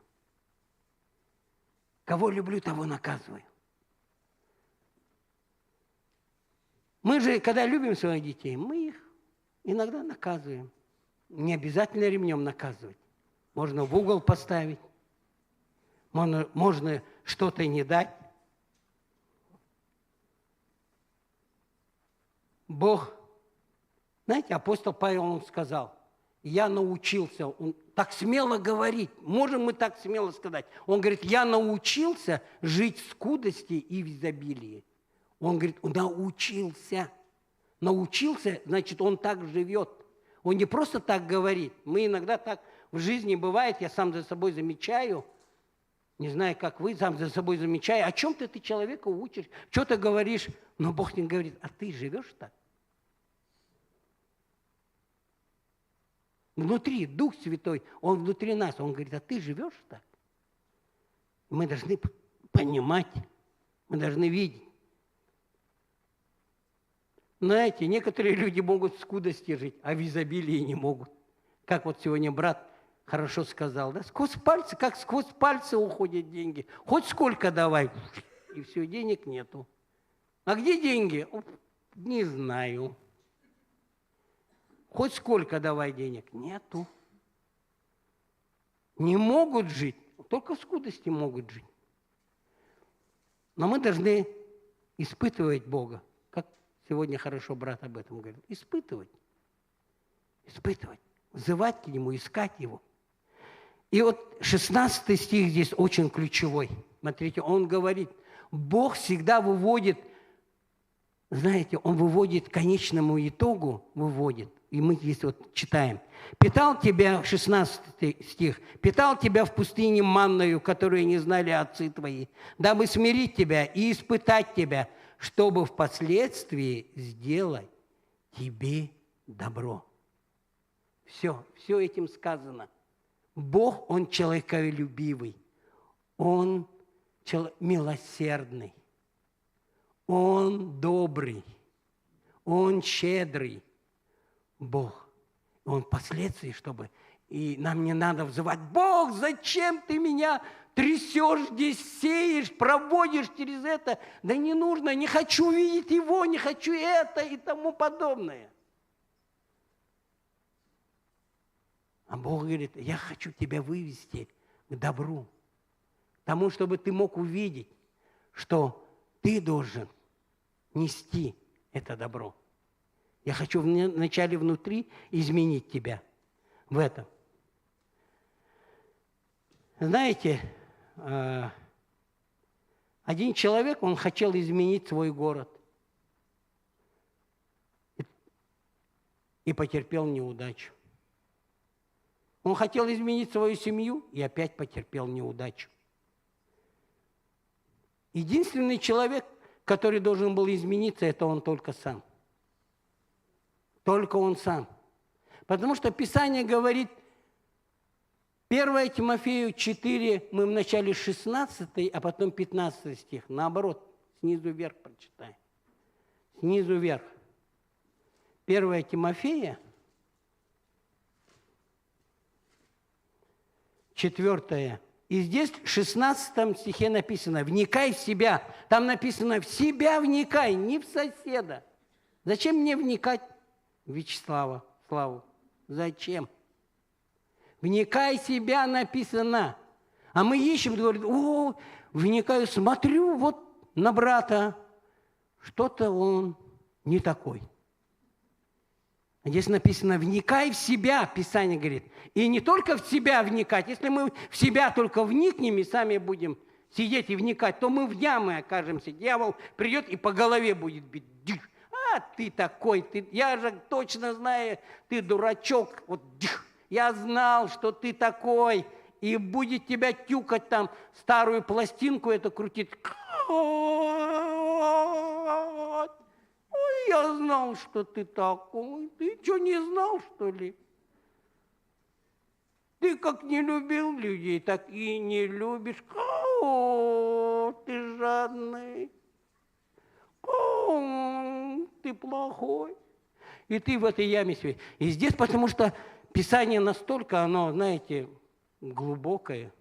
Кого люблю, того наказываю. Мы же, когда любим своих детей, мы их иногда наказываем. Не обязательно ремнем наказывать. Можно в угол поставить. Можно что-то не дать. Бог, знаете, апостол Павел, он сказал, я научился, он так смело говорить, можем мы так смело сказать. Он говорит, я научился жить в скудости и в изобилии. Он говорит, научился. Научился, значит, он так живет. Он не просто так говорит. Мы иногда так в жизни бывает, я сам за собой замечаю, не знаю, как вы, сам за собой замечаю, о чем-то ты человека учишь, что ты говоришь, но Бог не говорит, а ты живешь так? Внутри, Дух Святой, Он внутри нас. Он говорит, а ты живешь так? Мы должны понимать, мы должны видеть. Знаете, некоторые люди могут в скудости жить, а в изобилии не могут. Как вот сегодня брат хорошо сказал, да? Сквозь пальцы, как сквозь пальцы уходят деньги. Хоть сколько давай, и все, денег нету. А где деньги? Не знаю. Хоть сколько давай денег? Нету. Не могут жить, только в скудости могут жить. Но мы должны испытывать Бога. Как сегодня хорошо брат об этом говорил. Испытывать. Испытывать. Взывать к Нему, искать Его. И вот 16 стих здесь очень ключевой. Смотрите, он говорит, Бог всегда выводит, знаете, Он выводит к конечному итогу, выводит. И мы здесь вот читаем. «Питал тебя», 16 стих, «питал тебя в пустыне манною, которую не знали отцы твои, дабы смирить тебя и испытать тебя, чтобы впоследствии сделать тебе добро». Все этим сказано. Бог, Он человеколюбивый, Он милосердный, Он добрый, Он щедрый. Бог. Он впоследствии, чтобы... И нам не надо взывать, Бог, зачем ты меня трясешь здесь, сеешь, проводишь через это? Да не нужно, не хочу видеть его, не хочу это и тому подобное. А Бог говорит, я хочу тебя вывести к добру. Тому, чтобы ты мог увидеть, что ты должен нести это добро. Я хочу вначале внутри изменить тебя в этом. Знаете, один человек, он хотел изменить свой город и потерпел неудачу. Он хотел изменить свою семью и опять потерпел неудачу. Единственный человек, который должен был измениться, это он только сам. Только он сам. Потому что Писание говорит, 1 Тимофею 4, мы в начале 16, а потом 15 стих. Наоборот, снизу вверх прочитаем. Снизу вверх. 1 Тимофея, 4. И здесь в 16 стихе написано, вникай в себя. Там написано, в себя вникай, не в соседа. Зачем мне вникать? Вячеслава, Славу. Зачем? Вникай в себя написано. А мы ищем, говорит, вникаю, смотрю вот на брата. Что-то он не такой. А здесь написано, вникай в себя, Писание говорит. И не только в себя вникать. Если мы в себя только вникнем и сами будем сидеть и вникать, то мы в ямы окажемся. Дьявол придет и по голове будет бить. А ты такой, я же точно знаю, ты дурачок. Вот, я знал, что ты такой. И будет тебя тюкать там, старую пластинку эту крутить. Ой, я знал, что ты такой. Ты что, не знал, что ли? Ты как не любил людей, так и не любишь. Ты жадный. Ты плохой. И ты в этой яме себе. И здесь, потому что Писание настолько, оно, знаете, глубокое,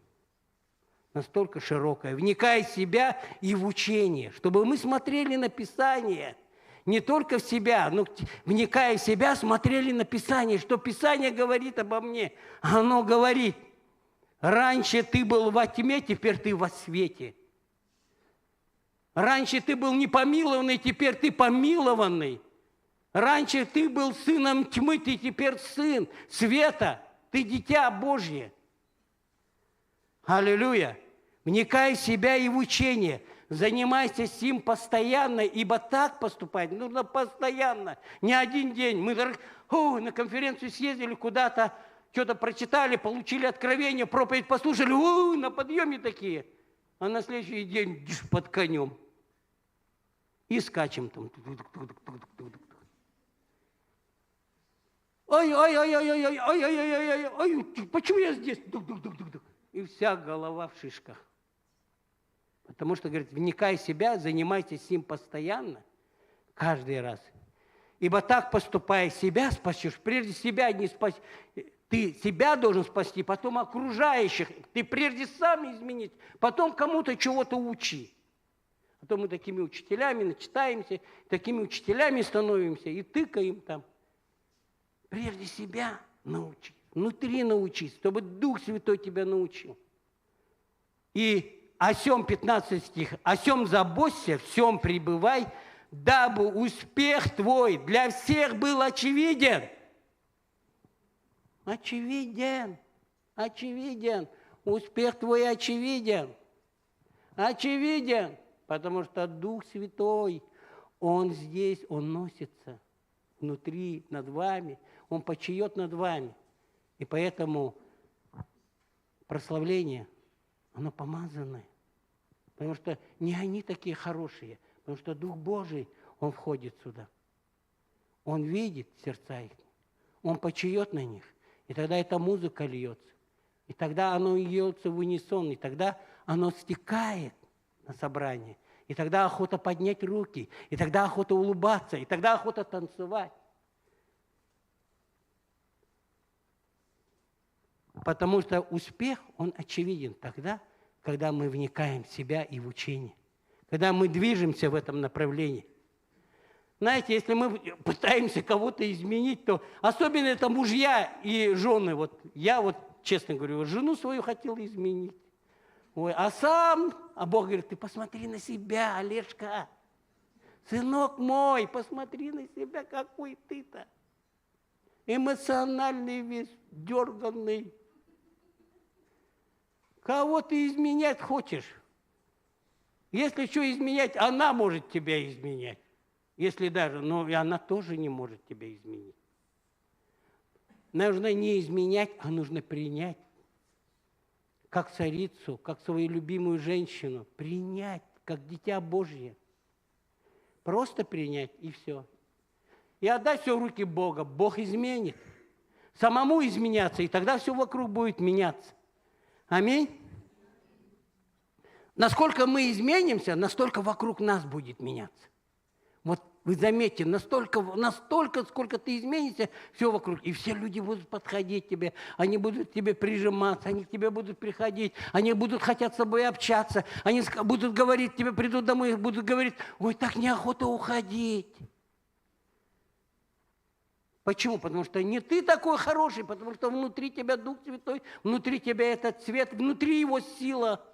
настолько широкое. Вникай в себя и в учение, чтобы мы смотрели на Писание, не только в себя, но вникая в себя, смотрели на Писание, что Писание говорит обо мне. Оно говорит, раньше ты был во тьме, теперь ты во свете. Раньше ты был непомилованный, теперь ты помилованный. Раньше ты был сыном тьмы, ты теперь сын света. Ты дитя Божье. Аллилуйя. Вникай в себя и в учение. Занимайся сим постоянно, ибо так поступать нужно постоянно. Не один день. Мы на конференцию съездили куда-то, что-то прочитали, получили откровение, проповедь послушали, на подъеме такие. А на следующий день под конем. И скачем там. ой, почему я здесь? Дук. И вся голова в шишках. Потому что, говорит, вникай в себя, занимайтесь им постоянно, каждый раз. Ибо так, поступая, себя спасешь. Прежде себя не спасешь. Ты себя должен спасти, потом окружающих. Ты прежде сам изменить, потом кому-то чего-то учи. А то мы такими учителями начитаемся, такими учителями становимся и тыкаем там. Прежде себя научи, внутри научись, чтобы Дух Святой тебя научил. И о сем 15 стих. О сем заботься, в сем пребывай, дабы успех твой для всех был очевиден. Очевиден. Успех твой очевиден. Потому что Дух Святой, Он здесь, Он носится внутри, над вами, Он почиет над вами. И поэтому прославление, оно помазанное. Потому что не они такие хорошие, потому что Дух Божий, Он входит сюда. Он видит сердца их, Он почиет на них. И тогда эта музыка льется. И тогда оно льется в унисон, и тогда оно стекает на собрание. И тогда охота поднять руки, и тогда охота улыбаться, и тогда охота танцевать. Потому что успех, он очевиден тогда, когда мы вникаем в себя и в учение. Когда мы движемся в этом направлении. Знаете, если мы пытаемся кого-то изменить, то особенно это мужья и жены. Вот я вот, честно говорю, жену свою хотел изменить. Ой, а Бог говорит, ты посмотри на себя, Олежка. Сынок мой, посмотри на себя, какой ты-то. Эмоциональный весь, дерганный. Кого ты изменять хочешь? Если что изменять, она может тебя изменять. Если даже, но и она тоже не может тебя изменить. Нужно не изменять, а нужно принять. Как царицу, как свою любимую женщину. Принять, как дитя Божье. Просто принять, и все. И отдать все в руки Бога. Бог изменит. Самому изменяться, и тогда все вокруг будет меняться. Аминь. Насколько мы изменимся, настолько вокруг нас будет меняться. Вот вы заметьте, настолько, сколько ты изменишься, все вокруг. И все люди будут подходить к тебе, они будут к тебе прижиматься, они к тебе будут приходить, они будут хотеть с тобой общаться, они будут говорить тебе, придут домой, будут говорить, ой, так неохота уходить. Почему? Потому что не ты такой хороший, потому что внутри тебя Дух Святой, внутри тебя этот цвет, внутри его сила.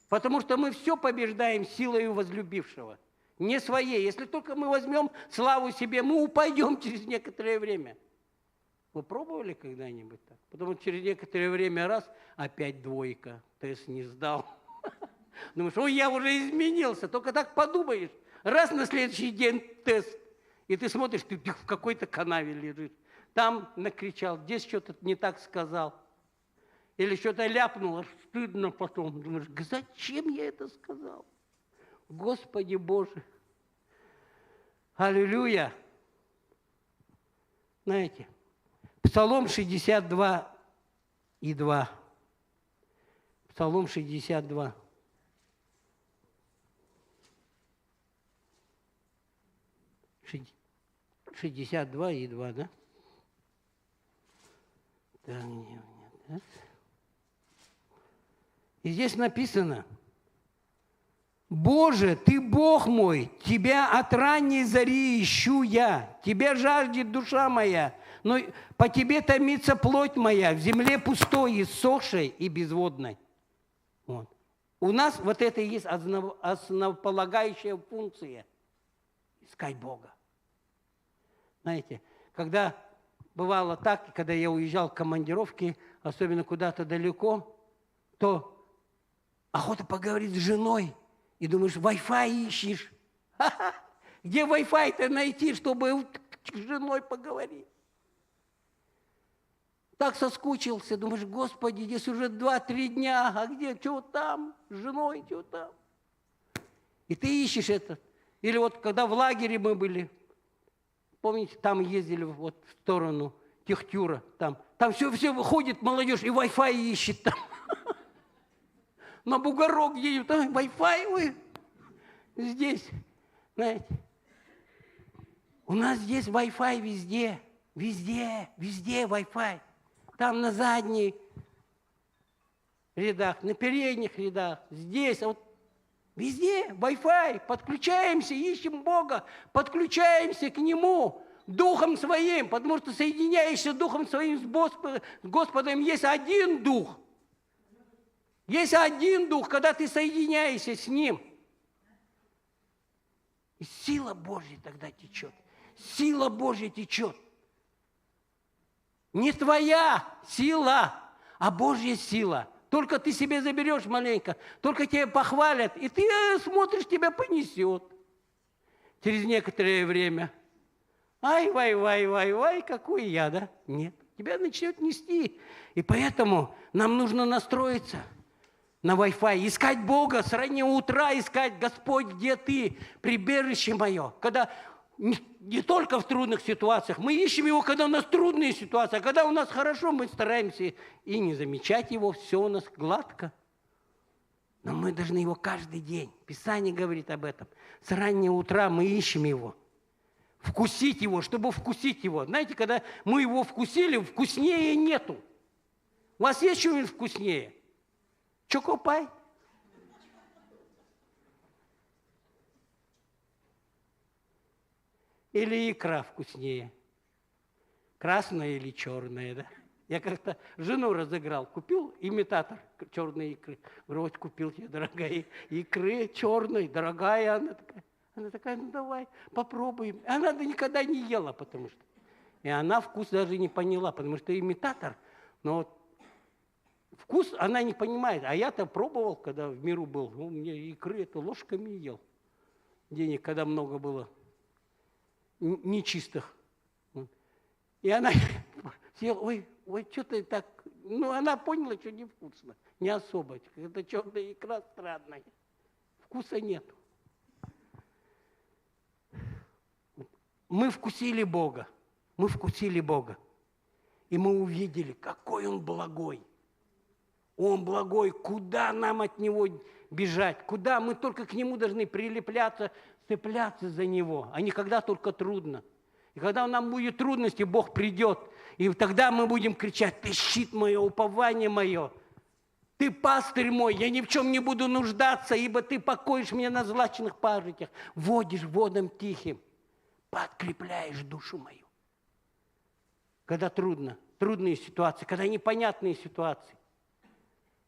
Потому что мы все побеждаем силой возлюбившего. Не своей. Если только мы возьмем славу себе, мы упадем через некоторое время. Вы пробовали когда-нибудь так? Потому что через некоторое время раз, опять двойка, тест не сдал. Думаешь, ой, я уже изменился. Только так подумаешь. Раз на следующий день тест. И ты смотришь, ты в какой-то канаве лежишь. Там накричал, здесь что-то не так сказал. Или что-то ляпнуло, стыдно потом. Думаешь, зачем я это сказал? Господи Боже! Аллилуйя! Знаете, Псалом 62 и 2. Псалом 62. Шесть- 62 и 2, да? Так, нет, да? И здесь написано, «Боже, Ты Бог мой, Тебя от ранней зари ищу я, Тебя жаждет душа моя, но по Тебе томится плоть моя, в земле пустой, иссохшей и безводной». Вот. У нас вот это и есть основополагающая функция – искать Бога. Знаете, когда бывало так, когда я уезжал в командировки, особенно куда-то далеко, то охота поговорить с женой. И думаешь, Wi-Fi ищешь. Ха-ха. Где Wi-Fi-то найти, чтобы с женой поговорить? Так соскучился. Думаешь, Господи, здесь уже 2-3 дня. А где? Что там? С женой? Что там? И ты ищешь это. Или вот когда в лагере мы были, помните, там ездили вот в сторону Техтюра, там все выходит молодежь и Wi-Fi ищет там. На бугорок едет, Wi-Fi вы здесь, знаете. У нас здесь Wi-Fi везде, везде, везде Wi-Fi. Там на задних рядах, на передних рядах, здесь, вот везде Wi-Fi. Подключаемся, ищем Бога, подключаемся к Нему Духом Своим, потому что соединяешься Духом Своим с Господом, есть один Дух. Есть один Дух, когда ты соединяешься с Ним. И сила Божья тогда течет. Сила Божья течет. Не твоя сила, а Божья сила. Только ты себе заберешь маленько, только тебя похвалят, и ты смотришь, тебя понесет. Через некоторое время. Ай, какой я, да? Нет, тебя начнет нести. И поэтому нам нужно настроиться на Wi-Fi, искать Бога с раннего утра, искать: Господь, где Ты, прибежище мое. Когда не только в трудных ситуациях, мы ищем Его, когда у нас трудные ситуации, а когда у нас хорошо, мы стараемся и не замечать Его, все у нас гладко. Но мы должны Его каждый день. Писание говорит об этом. С раннего утра мы ищем Его. Вкусить Его, чтобы вкусить Его. Знаете, когда мы Его вкусили, вкуснее нету. У вас есть что-нибудь вкуснее? Чокопай. Или икра вкуснее? Красная или черная, да? Я как-то жену разыграл, купил имитатор черной икры. Говорю, вот купил тебе, дорогая, икры черной, дорогая. Она такая, ну давай, попробуем. Она никогда не ела, потому что. И она вкус даже не поняла, потому что имитатор, но вот вкус она не понимает. А я-то пробовал, когда в миру был. Ну, мне икры это ложками ел. Денег, когда много было нечистых. И она съела, ой, что ты так... Ну, она поняла, что невкусно. Не особо. Это черная икра странная. Вкуса нет. Мы вкусили Бога. Мы вкусили Бога. И мы увидели, какой Он благой. Он благой. Куда нам от Него бежать? Куда? Мы только к Нему должны прилепляться, цепляться за Него, а не когда только трудно. И когда нам будет трудности, Бог придет, и тогда мы будем кричать: Ты щит мое, упование мое, Ты пастырь мой, я ни в чем не буду нуждаться, ибо Ты покоишь меня на злачных пажитях, водишь водам тихим, подкрепляешь душу мою. Когда трудно, трудные ситуации, когда непонятные ситуации,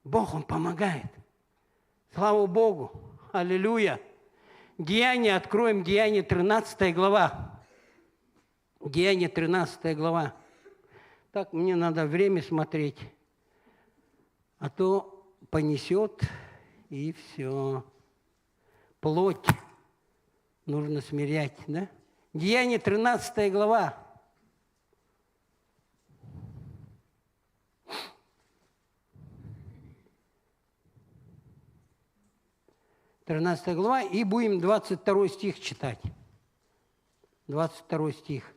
Бог, Он помогает. Слава Богу! Аллилуйя! Деяния, откроем Деяния 13 глава. Деяния 13 глава. Так, мне надо время смотреть, а то понесет, и все. Плоть нужно смирять, да? Деяния 13 глава. Глава, и будем 22 стих читать. 22 стих.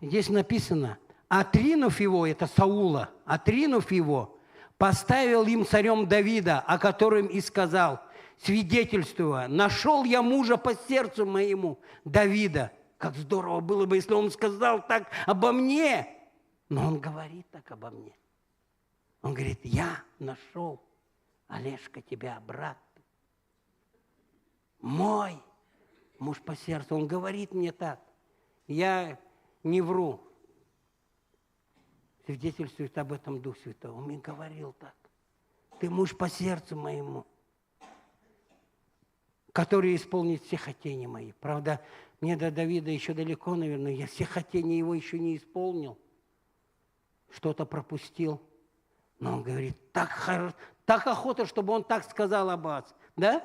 Здесь написано: отринув его, это Саула, отринув его, поставил им царем Давида, о котором и сказал, свидетельствуя: нашел я мужа по сердцу моему, Давида. Как здорово было бы, если он сказал так обо мне. Но он говорит так обо мне. Он говорит: я нашел, Олежка, тебя, брат. Мой муж по сердцу. Он говорит мне так. Я не вру. Свидетельствует об этом Дух Святой. Он мне говорил так. Ты муж по сердцу моему, который исполнит все хотения мои. Правда, мне до Давида еще далеко, наверное. Я все хотения его еще не исполнил. Что-то пропустил. Но он говорит: так охота, чтобы он так сказал об вас. Да?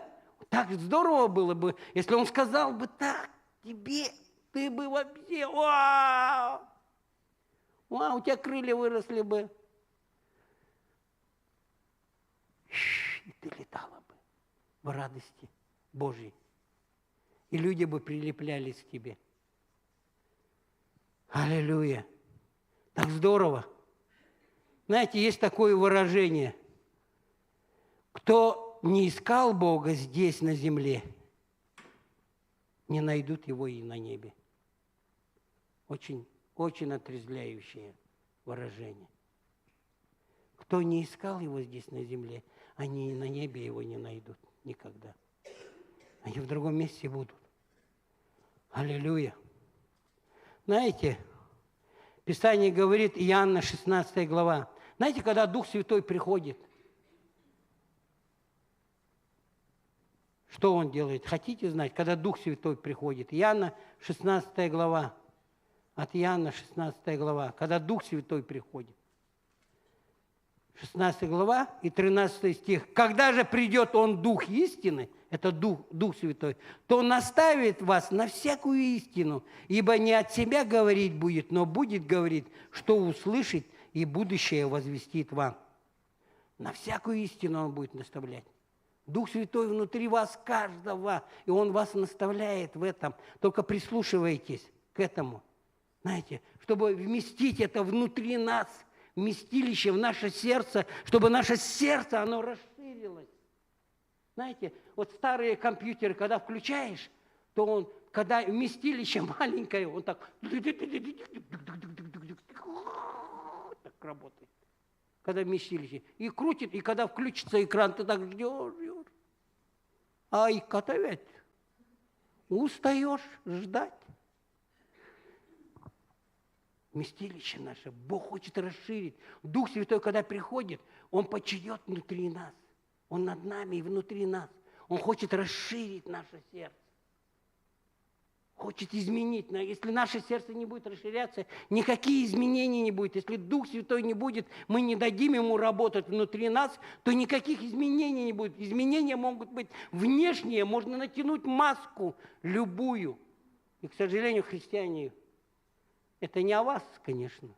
Так здорово было бы, если он сказал бы так тебе, ты бы вообще, вау, у тебя крылья выросли бы, и ты летала бы в радости Божьей, и люди бы прилеплялись к тебе. Аллилуйя. Так здорово. Знаете, есть такое выражение. Кто не искал Бога здесь, на земле, не найдут Его и на небе. Очень, очень отрезвляющее выражение. Кто не искал Его здесь, на земле, они и на небе Его не найдут никогда. Они в другом месте будут. Аллилуйя. Знаете, Писание говорит, Иоанна 16 глава. Знаете, когда Дух Святой приходит, что Он делает? Хотите знать, когда Дух Святой приходит? Иоанна 16 глава. От Иоанна 16 глава. Когда Дух Святой приходит. 16 глава и 13 стих. «Когда же придет Он, Дух истины, это Дух Святой, то Он наставит вас на всякую истину, ибо не от себя говорить будет, но будет говорить, что услышит, и будущее возвестит вам». На всякую истину Он будет наставлять. Дух Святой внутри вас каждого, и Он вас наставляет в этом. Только прислушивайтесь к этому. Знаете, чтобы вместить это внутри нас, вместилище в наше сердце, чтобы наше сердце, оно расширилось. Знаете, вот старые компьютеры, когда включаешь, то он, когда вместилище маленькое, он так работает. Когда вместилище. И крутит, и когда включится экран, ты так ждешь. А ика-то ведь устаешь ждать. Вместилище наше Бог хочет расширить. Дух Святой, когда приходит, Он почиет внутри нас. Он над нами и внутри нас. Он хочет расширить наше сердце. Хочет изменить. Но если наше сердце не будет расширяться, никакие изменения не будет. Если Дух Святой не будет, мы не дадим Ему работать внутри нас, то никаких изменений не будет. Изменения могут быть внешние. Можно натянуть маску любую. И, к сожалению, христиане... Это не о вас, конечно.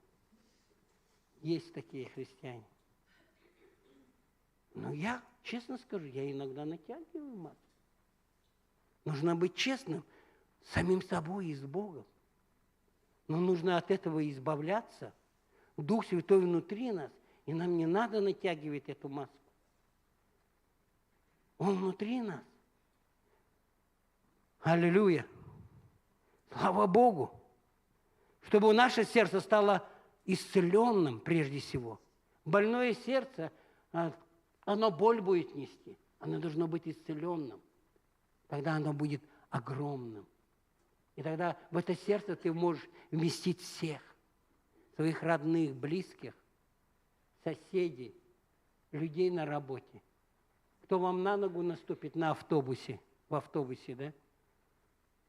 Есть такие христиане. Но я, честно скажу, я иногда натягиваю маску. Нужно быть честным с самим собой и с Богом. Но нужно от этого избавляться. Дух Святой внутри нас, и нам не надо натягивать эту маску. Он внутри нас. Аллилуйя. Слава Богу. Чтобы наше сердце стало исцеленным прежде всего. Больное сердце, оно боль будет нести. Оно должно быть исцеленным. Тогда оно будет огромным. И тогда в это сердце ты можешь вместить всех. Своих родных, близких, соседей, людей на работе. Кто вам на ногу наступит на автобусе, в автобусе, да?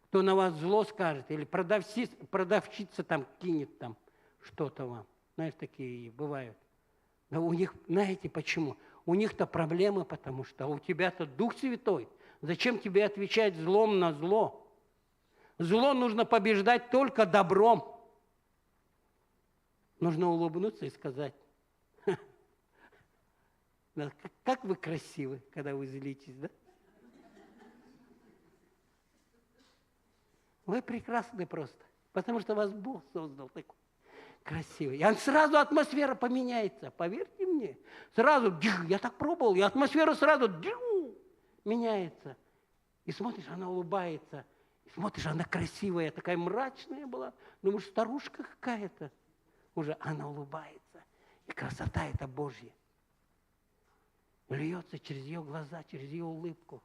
Кто на вас зло скажет, или продавщица там кинет там что-то вам. Знаешь, такие бывают. Но у них, знаете почему? У них-то проблемы, потому что у тебя-то Дух Святой. Зачем тебе отвечать злом на зло? Зло нужно побеждать только добром. Нужно улыбнуться и сказать, как вы красивы, когда вы злитесь, да? Вы прекрасны просто, потому что вас Бог создал такой красивый. И сразу атмосфера поменяется, поверьте мне. Сразу, я так пробовал, и атмосфера сразу меняется. И смотришь, она улыбается. И смотришь, она красивая, такая мрачная была. Думаешь, старушка какая-то. Уже она улыбается. И красота эта Божья. Льется через ее глаза, через ее улыбку.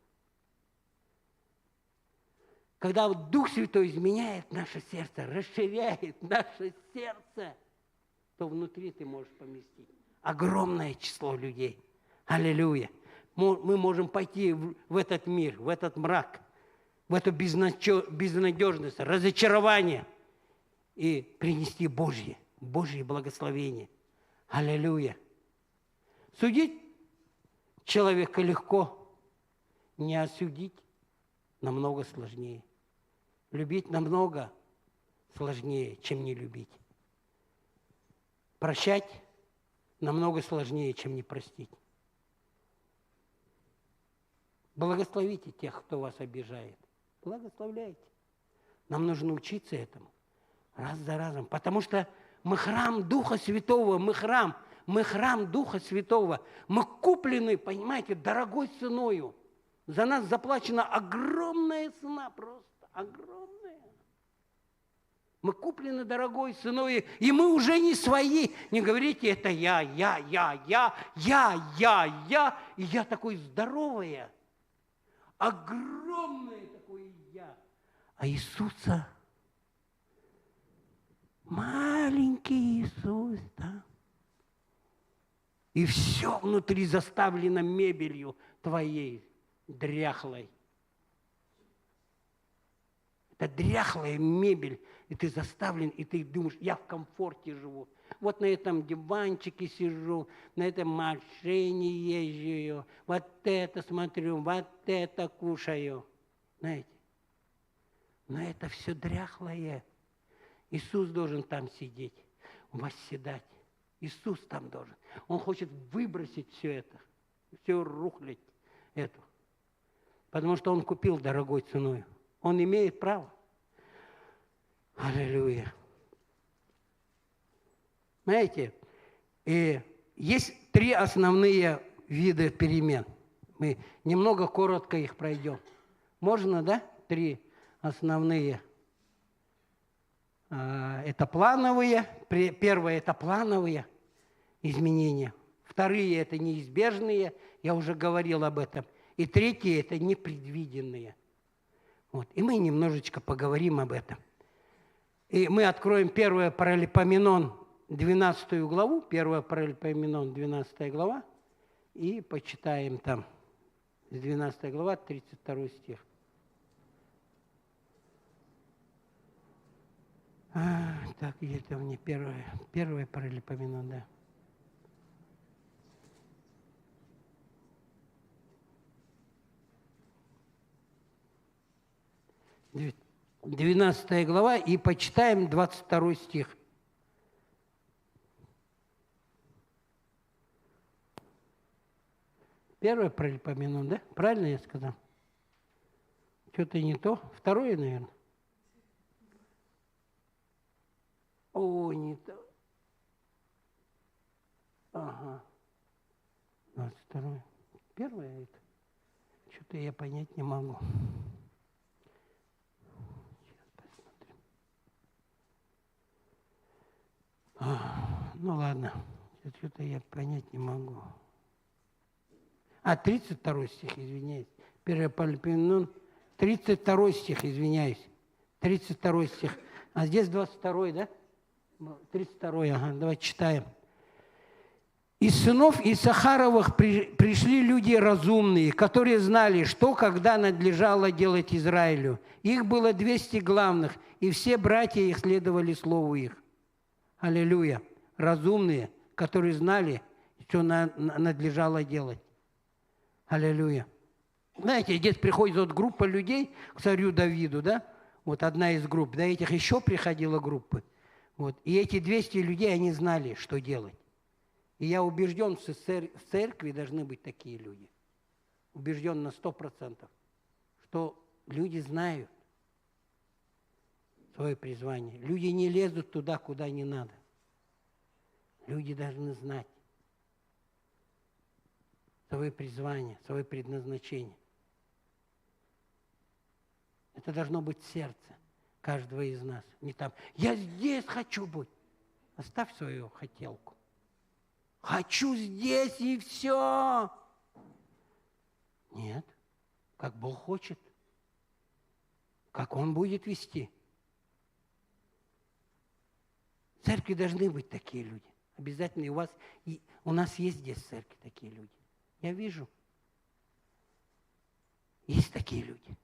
Когда вот Дух Святой изменяет наше сердце, расширяет наше сердце, то внутри ты можешь поместить огромное число людей. Аллилуйя. Мы можем пойти в этот мир, в этот мрак, в эту безнадежность, разочарование и принести Божье благословение. Аллилуйя. Судить человека легко, не осудить намного сложнее. Любить намного сложнее, чем не любить. Прощать намного сложнее, чем не простить. Благословите тех, кто вас обижает. Благословляйте. Нам нужно учиться этому. Раз за разом. Потому что мы храм Духа Святого, мы храм Духа Святого. Мы куплены, понимаете, дорогой ценою. За нас заплачена огромная цена, просто огромная. Мы куплены дорогой ценой, и мы уже не свои. Не говорите, это я, и я такой здоровое, огромное такое я. А Иисуса маленький Иисус, да? И все внутри заставлено мебелью твоей дряхлой. Это дряхлая мебель, и ты заставлен, и ты думаешь, я в комфорте живу. Вот на этом диванчике сижу, на этой машине езжу, вот это смотрю, вот это кушаю. Знаете? Но это все дряхлое. Иисус должен там сидеть, восседать. Иисус там должен. Он хочет выбросить все это, все рухлядь эту. Потому что Он купил дорогой ценой. Он имеет право. Аллилуйя. Знаете, есть 3 основные вида перемен. Мы немного коротко их пройдем. Можно, да? 3 основные. Это плановые. Первое – это плановые изменения. Вторые – это неизбежные. Я уже говорил об этом. И третье – это непредвиденные. Вот. И мы немножечко поговорим об этом. И мы откроем 1 Паралипоменон, 12 главу, 1 Паралипоменон, 12 глава, и почитаем там с 12 глава, 32 стих. Так, где-то мне 1 Паралипоменон, да. 12 глава, и почитаем 22 стих. Первое Паралипоменон, да? Правильно я сказал? Что-то не то. Второе, наверное. О, не то. Ага. 22. Первое это. Что-то я понять не могу. Ну ладно, что-то я понять не могу. 32 стих, извиняюсь. 1 Паралипоменон, 32 стих, извиняюсь. 32 стих. А здесь 22, да? 32, ага, давайте читаем. «Из сынов Исахаровых пришли люди разумные, которые знали, что когда надлежало делать Израилю. Их было 200 главных, и все братья их следовали слову их». Аллилуйя. Разумные, которые знали, что надлежало делать. Аллилуйя. Знаете, здесь приходит вот группа людей к царю Давиду, да? Вот одна из групп. До этих еще приходила группа. Вот. И эти 200 людей, они знали, что делать. И я убежден, что в церкви должны быть такие люди. Убежден на 100%, что люди знают свое призвание. Люди не лезут туда, куда не надо. Люди должны знать свое призвание, свое предназначение. Это должно быть в сердце каждого из нас. Не там, я здесь хочу быть. Оставь свою хотелку. Хочу здесь и все. Нет, как Бог хочет, как Он будет вести. В церкви должны быть такие люди. Обязательно и у нас есть здесь в церкви такие люди. Я вижу. Есть такие люди,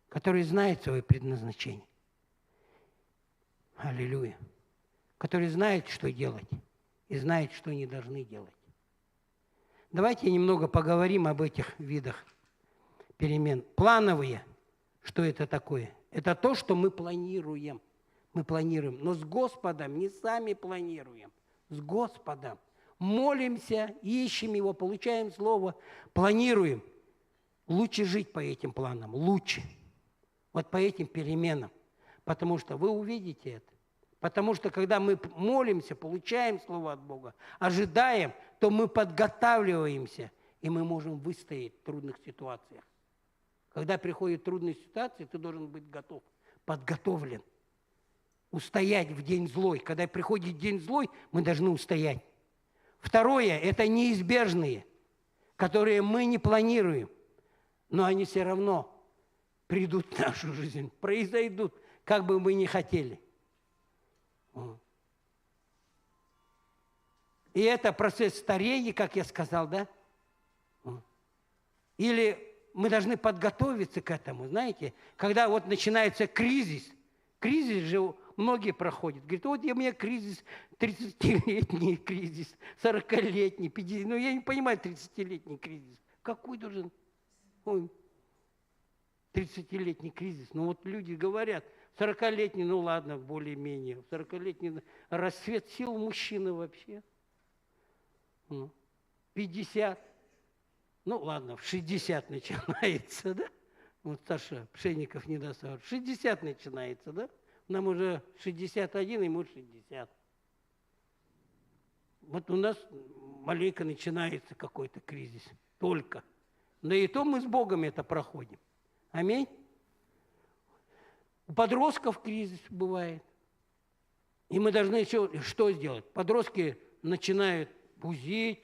которые знают свое предназначение. Аллилуйя. Которые знают, что делать, и знают, что не должны делать. Давайте немного поговорим об этих видах перемен. Плановые. Что это такое? Это то, что мы планируем. Мы планируем, но с Господом не сами планируем. С Господом. Молимся, ищем Его, получаем Слово, планируем. Лучше жить по этим планам, лучше. Вот по этим переменам. Потому что вы увидите это. Потому что когда мы молимся, получаем Слово от Бога, ожидаем, то мы подготавливаемся, и мы можем выстоять в трудных ситуациях. Когда приходят трудные ситуации, ты должен быть готов, подготовлен. Устоять в день злой. Когда приходит день злой, мы должны устоять. Второе – это неизбежные, которые мы не планируем, но они все равно придут в нашу жизнь, произойдут, как бы мы ни хотели. И это процесс старения, как я сказал, да? Или мы должны подготовиться к этому, знаете, когда вот начинается кризис же многие проходят. Говорят, вот у меня кризис, 30-летний кризис, 40-летний, 50, ну я не понимаю 30-летний кризис. Какой должен? Ой, 30-летний кризис. Ну вот люди говорят, 40-летний, ну ладно, более-менее. 40-летний расцвет сил мужчины вообще. 50. Ну ладно, в 60 начинается, да? Вот Саша Пшенников не даст. 60 начинается, да? Нам уже 61, ему 60. Вот у нас маленько начинается какой-то кризис. Только. Но и то мы с Богом это проходим. Аминь. У подростков кризис бывает. И мы должны еще что сделать? Подростки начинают бузить,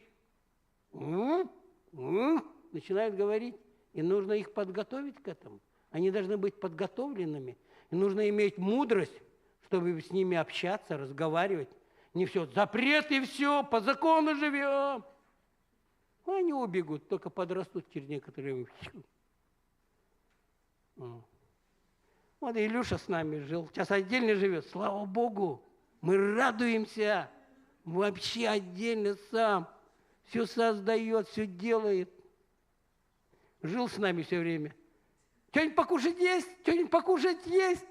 начинают говорить. И нужно их подготовить к этому. Они должны быть подготовленными. И нужно иметь мудрость, чтобы с ними общаться, разговаривать. Не все, запрет и все, по закону живем. Они убегут, только подрастут через некоторое время. Вот Илюша с нами жил, сейчас отдельно живет. Слава Богу, мы радуемся. Вообще отдельно сам. Все создает, все делает. Жил с нами все время. Что-нибудь покушать есть? Что-нибудь покушать есть?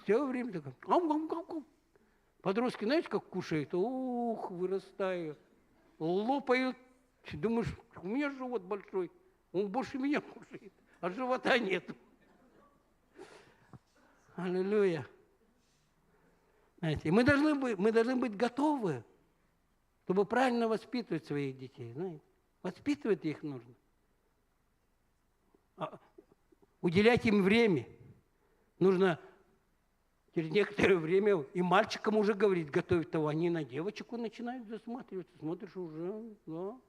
Все время такое. Подростки, знаете, как кушают? Ух, вырастают. Лопают. Думаешь, у меня живот большой. Он больше меня кушает. А живота нет. Аллилуйя. Знаете, мы должны быть готовы, чтобы правильно воспитывать своих детей. Знаете? Воспитывать их нужно. Уделять им время. Нужно через некоторое время и мальчикам уже говорить, готовить того. Они на девочку начинают засматриваться. Смотришь уже, да.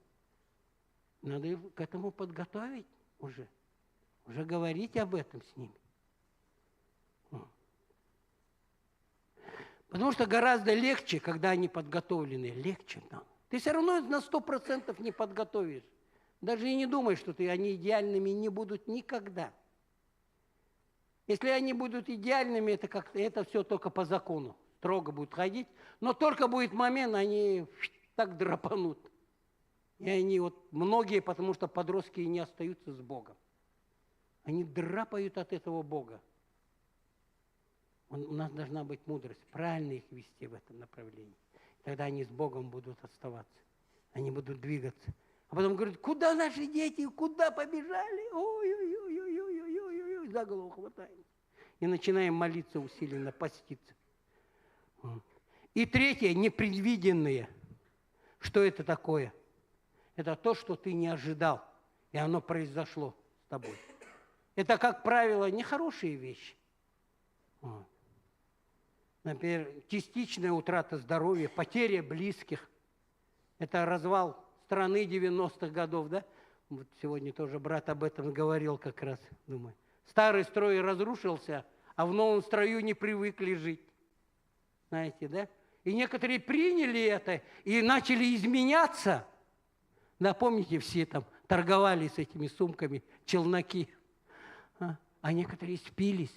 Надо их к этому подготовить уже. Уже говорить об этом с ними. Потому что гораздо легче, когда они подготовлены. Легче. Да. Ты все равно на 100% не подготовишь. Даже и не думай, что они идеальными не будут никогда. Если они будут идеальными, это все только по закону. Строго будут ходить. Но только будет момент, они так драпанут. И они многие, потому что подростки не остаются с Богом. Они драпают от этого Бога. У нас должна быть мудрость, правильно их вести в этом направлении. Тогда они с Богом будут оставаться. Они будут двигаться. А потом говорят, куда наши дети, куда побежали? Ой-ой-ой, за голову хватаем. И начинаем молиться усиленно, поститься. И третье, непредвиденные. Что это такое? Это то, что ты не ожидал, и оно произошло с тобой. Это, как правило, нехорошие вещи. Например, частичная утрата здоровья, потеря близких. Это развал страны 90-х годов, да? Вот сегодня тоже брат об этом говорил как раз, думаю. Старый строй разрушился, а в новом строю не привыкли жить. Знаете, да? И некоторые приняли это и начали изменяться. Да, помните, все там торговали с этими сумками, челноки. А некоторые спились.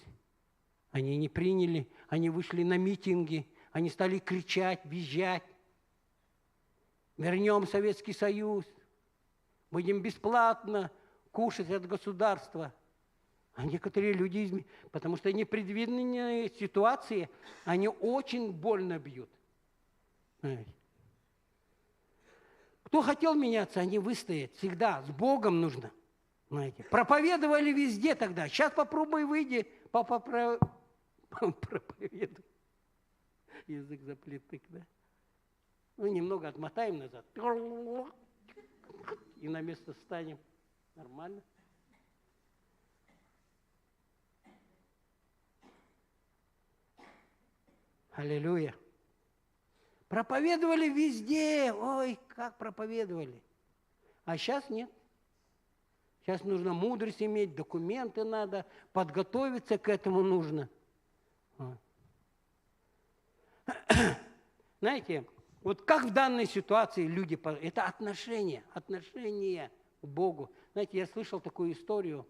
Они не приняли, они вышли на митинги, они стали кричать, визжать. Вернем Советский Союз, будем бесплатно кушать от государства. А некоторые люди, потому что непредвиденные ситуации, они очень больно бьют. Знаете. Кто хотел меняться, они выстоят всегда. С Богом нужно. Знаете. Проповедовали везде тогда. Сейчас попробуй выйди, проповедую. Язык заплетык, да? Ну, немного отмотаем назад. И на место встанем. Нормально. Аллилуйя. Проповедовали везде. Ой, как проповедовали. А сейчас нет. Сейчас нужно мудрость иметь, документы надо, подготовиться к этому нужно. Знаете, вот как в данной ситуации люди... Это отношения к Богу. Знаете, я слышал такую историю.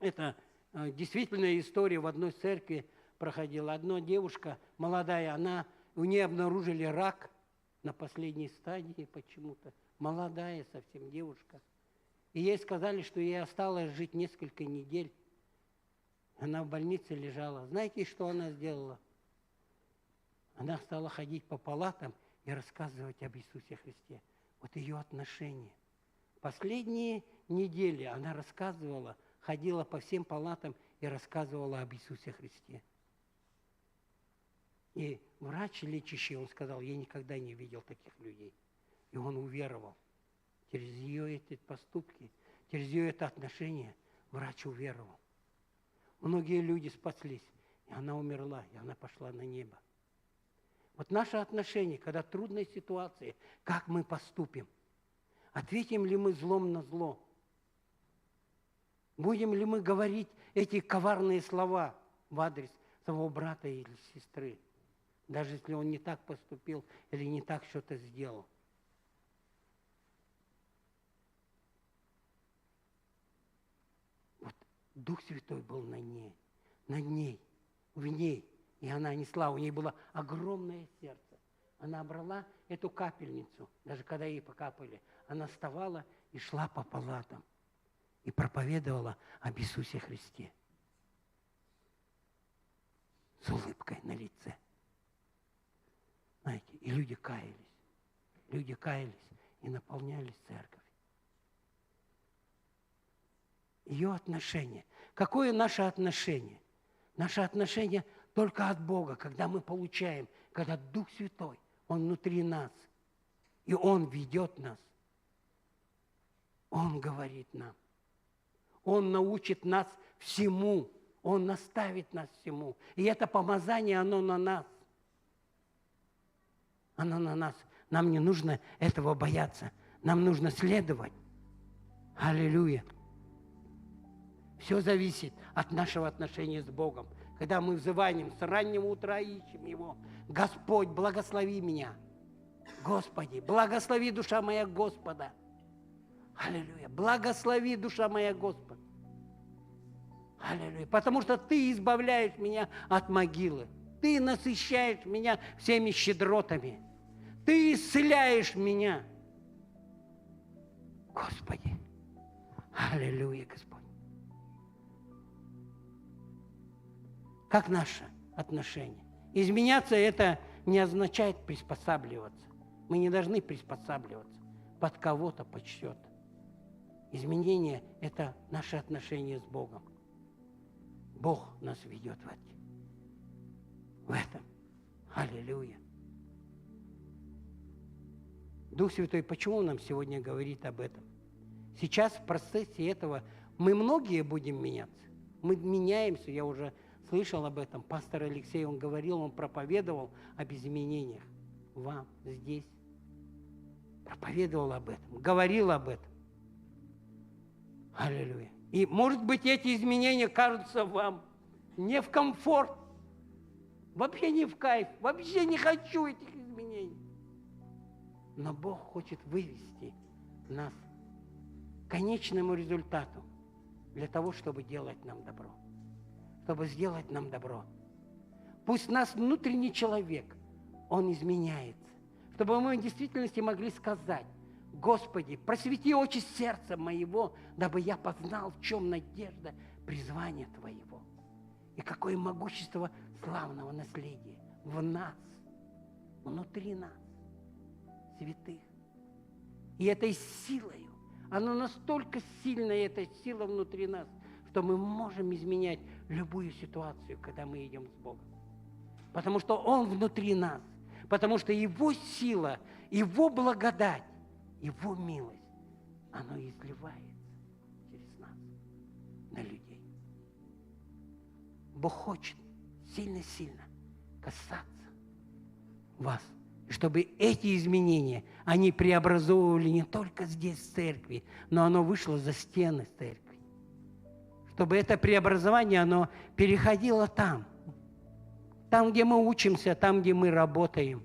Это действительно история в одной церкви проходила. Одна девушка молодая, у нее обнаружили рак на последней стадии почему-то. Молодая совсем девушка. И ей сказали, что ей осталось жить несколько недель. Она в больнице лежала. Знаете, что она сделала? Она стала ходить по палатам и рассказывать об Иисусе Христе. Вот ее отношения. Последние недели она рассказывала, ходила по всем палатам и рассказывала об Иисусе Христе. И врач лечащий, он сказал, я никогда не видел таких людей. И он уверовал. Через ее эти поступки, через ее это отношение врач уверовал. Многие люди спаслись, и она умерла, и она пошла на небо. Вот наше отношение, когда трудные ситуации, как мы поступим? Ответим ли мы злом на зло? Будем ли мы говорить эти коварные слова в адрес своего брата или сестры, даже если он не так поступил или не так что-то сделал? Вот Дух Святой был на ней, в ней. И она несла, у ней было огромное сердце. Она брала эту капельницу, даже когда ей покапали, она вставала и шла по палатам и проповедовала об Иисусе Христе с улыбкой на лице. Знаете, и люди каялись и наполняли церковь. Ее отношение. Какое наше отношение? Наше отношение только от Бога, когда мы получаем, когда Дух Святой, Он внутри нас, и Он ведет нас. Он говорит нам. Он научит нас всему. Он наставит нас всему. И это помазание, оно на нас. Оно на нас. Нам не нужно этого бояться. Нам нужно следовать. Аллилуйя. Все зависит от нашего отношения с Богом. Когда мы взываем с раннего утра, ищем Его. Господь, благослови меня. Господи, благослови, душа моя, Господа. Аллилуйя. Благослови, душа моя, Господа. Аллилуйя. Потому что Ты избавляешь меня от могилы. Ты насыщаешь меня всеми щедротами. Ты исцеляешь меня. Господи. Аллилуйя, Господь. Как наше отношение? Изменяться это не означает приспосабливаться. Мы не должны приспосабливаться под кого-то, под что-то. Изменение – это наше отношение с Богом. Бог нас ведет в этом. Аллилуйя. Дух Святой, почему нам сегодня говорит об этом? Сейчас в процессе этого мы многие будем меняться. Мы меняемся, я уже слышал об этом. Пастор Алексей, он говорил, он проповедовал об изменениях. Вам здесь. Проповедовал об этом, говорил об этом. Аллилуйя. И, может быть, эти изменения кажутся вам не в комфорт, вообще не в кайф, вообще не хочу этих изменений. Но Бог хочет вывести нас к конечному результату для того, чтобы делать нам добро. Чтобы сделать нам добро. Пусть нас внутренний человек, он изменяется. Чтобы мы в действительности могли сказать: Господи, просвети очи сердца моего, дабы я познал, в чем надежда призвания Твоего. И какое могущество славного наследия в нас, внутри нас, святых. И этой силою, оно настолько сильное, эта сила внутри нас, что мы можем изменять любую ситуацию, когда мы идем с Богом. Потому что Он внутри нас. Потому что Его сила, Его благодать, Его милость, оно изливается через нас на людей. Бог хочет сильно-сильно касаться вас. И чтобы эти изменения, они преобразовывали не только здесь, в церкви, но оно вышло за стены церкви. Чтобы это преобразование, оно переходило там. Там, где мы учимся, там, где мы работаем,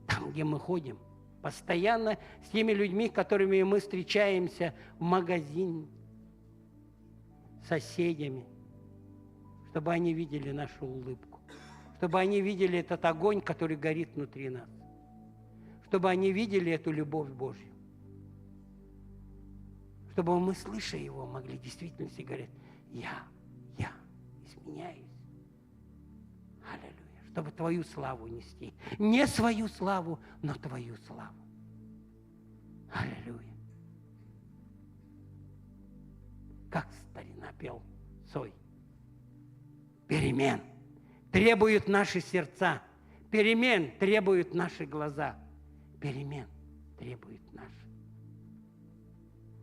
там, где мы ходим. Постоянно с теми людьми, с которыми мы встречаемся в магазине, с соседями, чтобы они видели нашу улыбку, чтобы они видели этот огонь, который горит внутри нас, чтобы они видели эту любовь Божью, чтобы мы, слыша Его, могли действительно себе говорить: я изменяюсь. Аллилуйя. Чтобы Твою славу нести. Не свою славу, но Твою славу. Аллилуйя. Как старина пел Цой. Перемен требуют наши сердца. Перемен требуют наши глаза. Перемен требует наше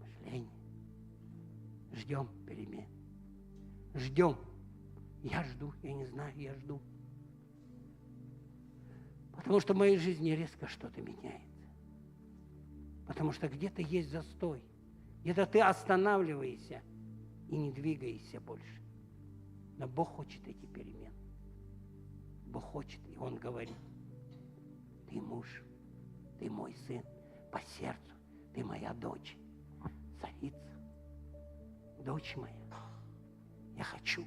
мышление. Ждем перемен. Ждем. Я жду, я не знаю, я жду. Потому что в моей жизни резко что-то меняется. Потому что где-то есть застой. Где-то ты останавливаешься и не двигаешься больше. Но Бог хочет эти перемены. Бог хочет, и Он говорит: ты муж, ты мой сын по сердцу, ты моя дочь, царица, дочь моя. Я хочу,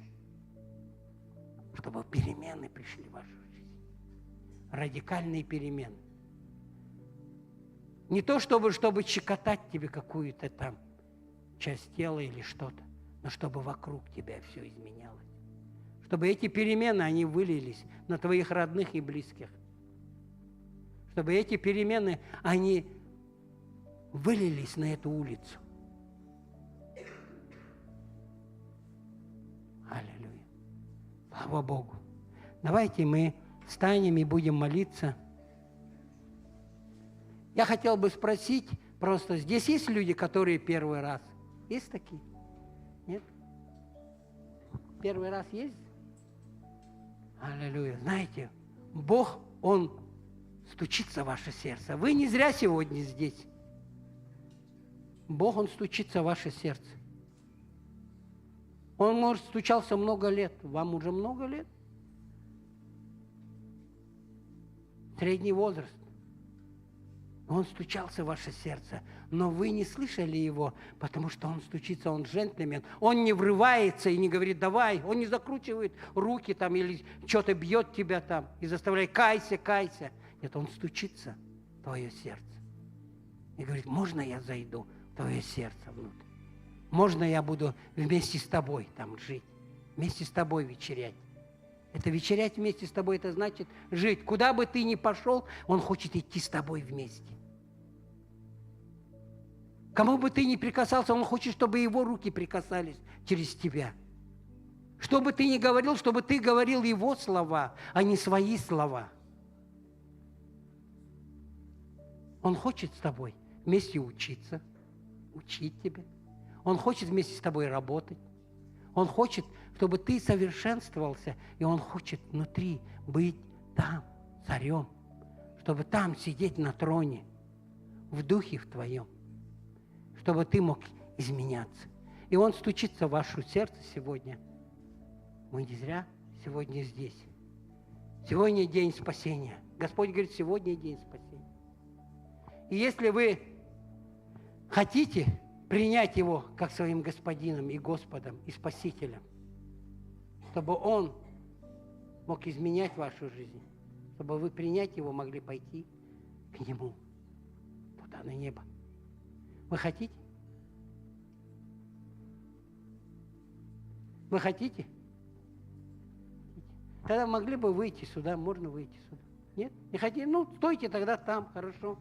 чтобы перемены пришли в вашу жизнь. Радикальные перемены. Не то, чтобы щекотать тебе какую-то там часть тела или что-то, но чтобы вокруг тебя все изменялось. Чтобы эти перемены, они вылились на твоих родных и близких. Чтобы эти перемены, они вылились на эту улицу. Аллилуйя. Слава Богу. Давайте мы встанем и будем молиться. Я хотел бы спросить просто, здесь есть люди, которые первый раз? Есть такие? Нет? Первый раз есть? Аллилуйя. Знаете, Бог, Он стучится в ваше сердце. Вы не зря сегодня здесь. Бог, Он стучится в ваше сердце. Он, может, стучался много лет. Вам уже много лет? Средний возраст. Он стучался в ваше сердце, но вы не слышали его, потому что он стучится, он джентльмен. Он не врывается и не говорит: давай. Он не закручивает руки там или что-то бьет тебя там и заставляет: кайся, кайся. Нет, он стучится в твое сердце и говорит: можно я зайду в твое сердце внутрь? Можно я буду вместе с тобой там жить, вместе с тобой вечерять? Это вечерять вместе с тобой, это значит жить. Куда бы ты ни пошел, Он хочет идти с тобой вместе. Кому бы ты ни прикасался, Он хочет, чтобы Его руки прикасались через тебя. Что бы ты ни говорил, чтобы ты говорил Его слова, а не свои слова. Он хочет с тобой вместе учиться, учить тебя. Он хочет вместе с тобой работать. Он хочет, чтобы ты совершенствовался, и Он хочет внутри быть там царем, чтобы там сидеть на троне, в духе в твоем, чтобы ты мог изменяться. И Он стучится в ваше сердце сегодня. Мы не зря сегодня здесь. Сегодня день спасения. Господь говорит: сегодня день спасения. И если вы хотите принять Его как своим Господином и Господом и Спасителем, чтобы Он мог изменять вашу жизнь, чтобы вы принять Его могли пойти к Нему, туда, на небо. Вы хотите? Вы хотите? Тогда могли бы выйти сюда, можно выйти сюда. Нет? Не хотите? Ну, стойте тогда там, хорошо.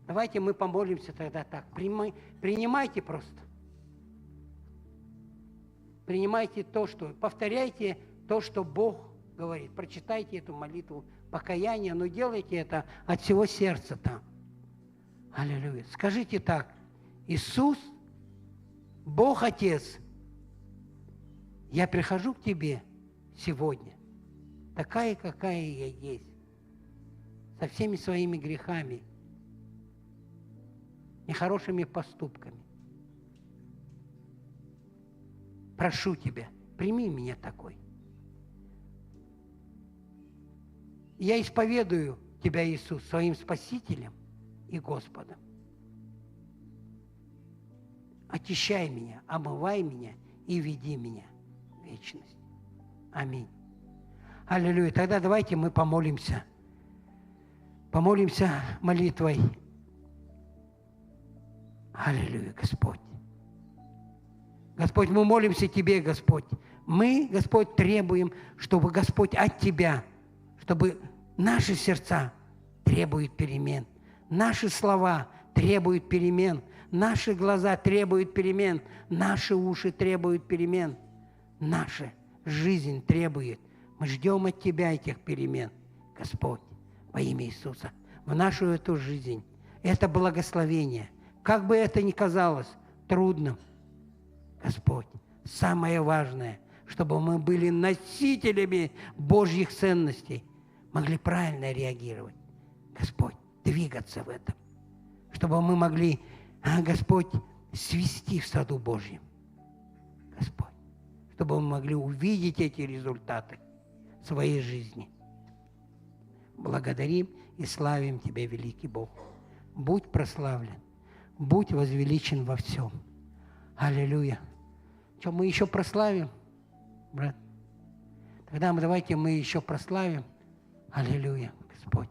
Давайте мы помолимся тогда так. Принимайте просто. принимайте повторяйте то, что Бог говорит. Прочитайте эту молитву покаяния, но делайте это от всего сердца там. Аллилуйя. Скажите так: Иисус, Бог Отец, я прихожу к Тебе сегодня, такая, какая я есть, со всеми своими грехами, нехорошими поступками. Прошу Тебя, прими меня такой. Я исповедую Тебя, Иисус, своим Спасителем и Господом. Очищай меня, омывай меня и веди меня в вечность. Аминь. Аллилуйя. Тогда давайте мы помолимся. Помолимся молитвой. Аллилуйя, Господь. Господь, мы молимся Тебе, Господь. Мы, Господь, требуем, чтобы, Господь, от Тебя, чтобы наши сердца требуют перемен, наши слова требуют перемен, наши глаза требуют перемен, наши уши требуют перемен, наша жизнь требует. Мы ждем от Тебя этих перемен, Господь, во имя Иисуса, в нашу эту жизнь. Это благословение. Как бы это ни казалось трудным, Господь, самое важное, чтобы мы были носителями Божьих ценностей, могли правильно реагировать. Господь, двигаться в этом, чтобы мы могли, Господь, свести в саду Божьем. Господь, чтобы мы могли увидеть эти результаты в своей жизни. Благодарим и славим Тебя, великий Бог. Будь прославлен, будь возвеличен во всем. Аллилуйя. Что, мы еще прославим, брат? Тогда давайте мы еще прославим. Аллилуйя, Господь.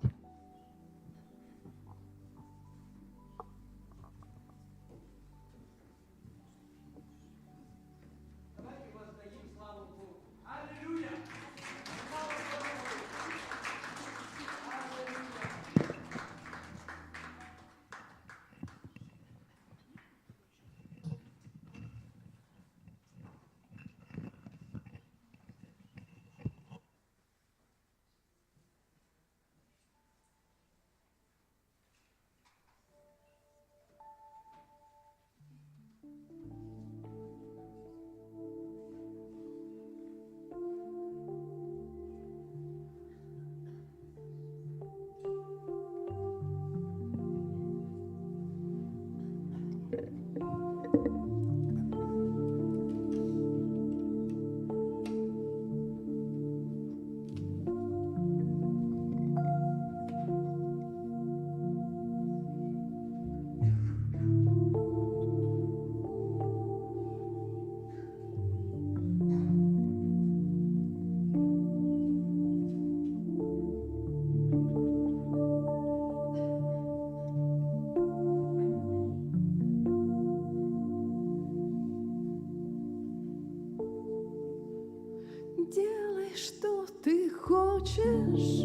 Делай, что ты хочешь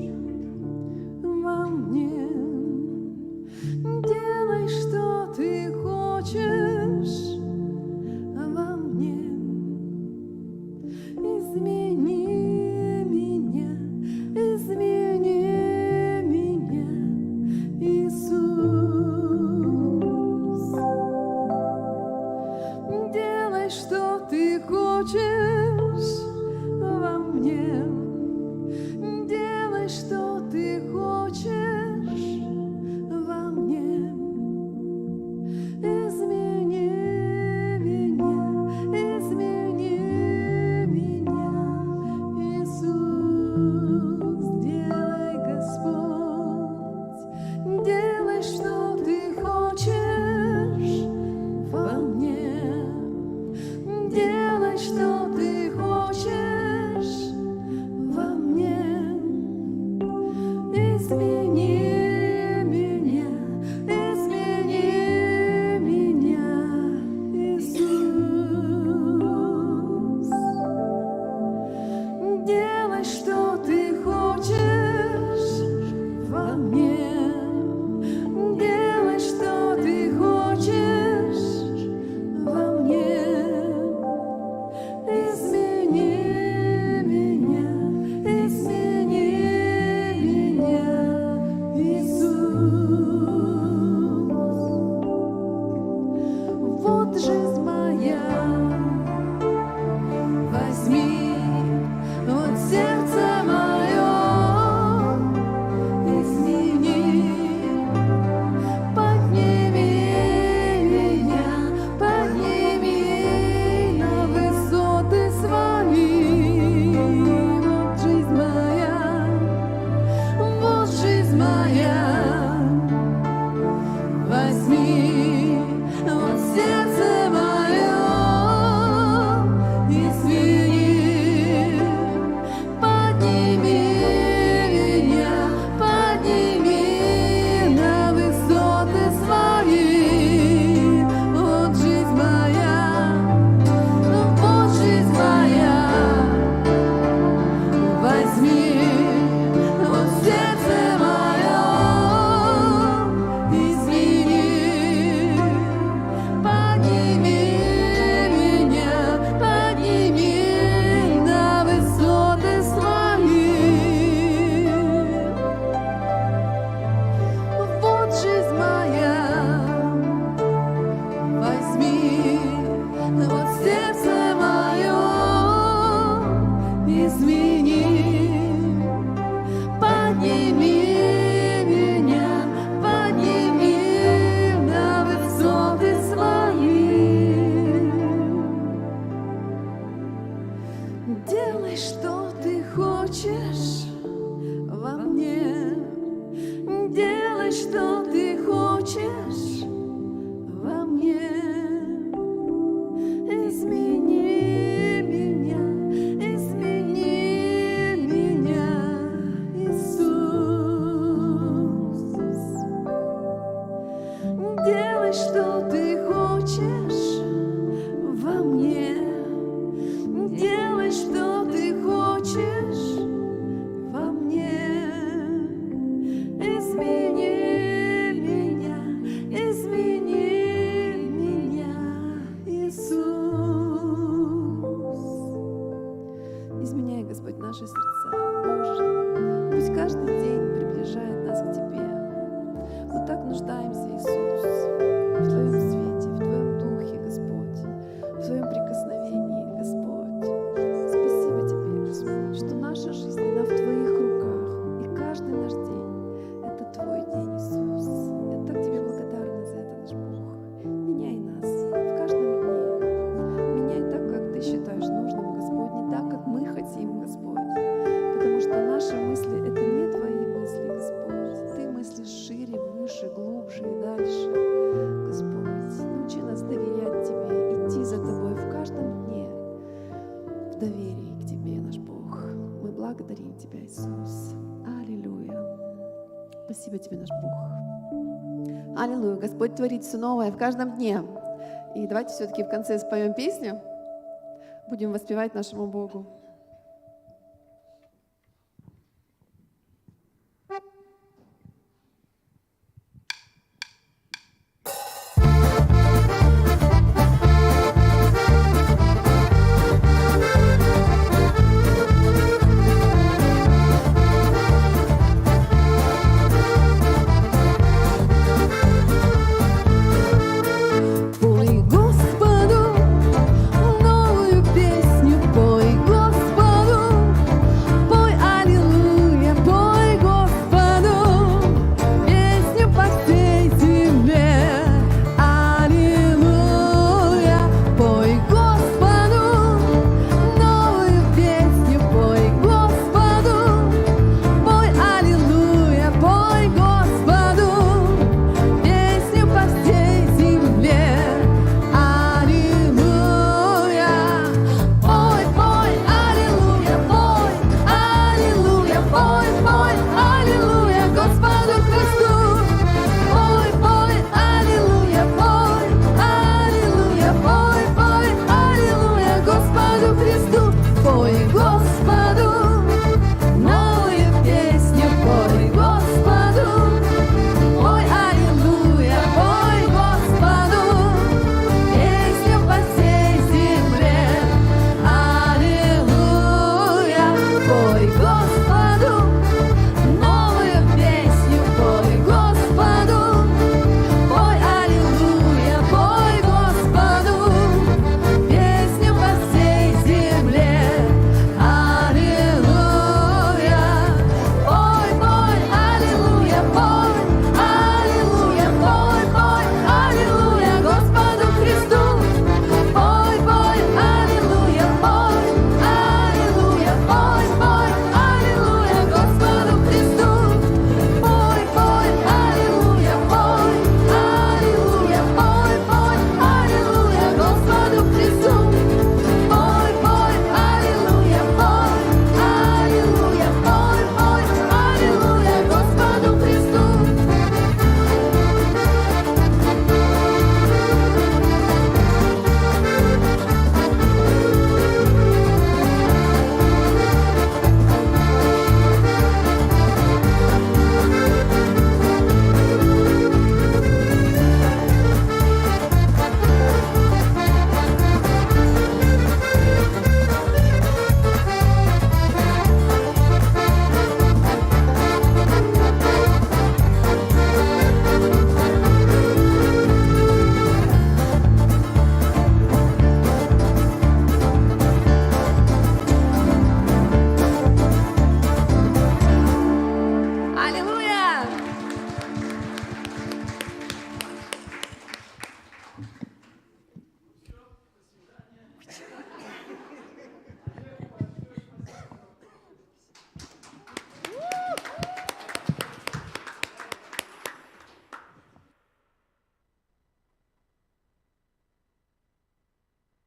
во мне. Делай, что ты хочешь во мне. Измени меня, Иисус. Делай, что ты хочешь во мне. Делай, что ты хочешь во мне. Измени меня, Иисус. Делай, Господь, делай, что ты хочешь во мне. Делай, что ты хочешь во мне. Измени меня, Иисус. Делай, что ты хочешь во мне. Делай, что ты хочешь во мне. Господь, наши сердца. Боже, пусть каждый день приближает нас к Тебе. Мы так нуждаемся, Иисус, в Твоем свете, в Твоем Духе, Господь, в Твоем прикосновении, Господь. Спасибо Тебе, Господь, что наша жизнь, она в Твоих руках, и каждый наш день — это Твой день, Иисус. Я так Тебе благодарна за это, наш Бог. Меняй нас в каждом дне. Меняй так, как Ты считаешь нужным, Господь, не так, как мы хотим, Господь. Потому что наши мысли — это не Твои мысли, Господь. Ты мыслишь шире, выше, глубже и дальше. Господь, научи нас доверять Тебе, идти за Тобой в каждом дне, в доверии к Тебе, наш Бог. Мы благодарим Тебя, Иисус. Аллилуйя. Спасибо Тебе, наш Бог. Аллилуйя. Господь творит все новое в каждом дне. И давайте все-таки в конце споем песню. Будем воспевать нашему Богу.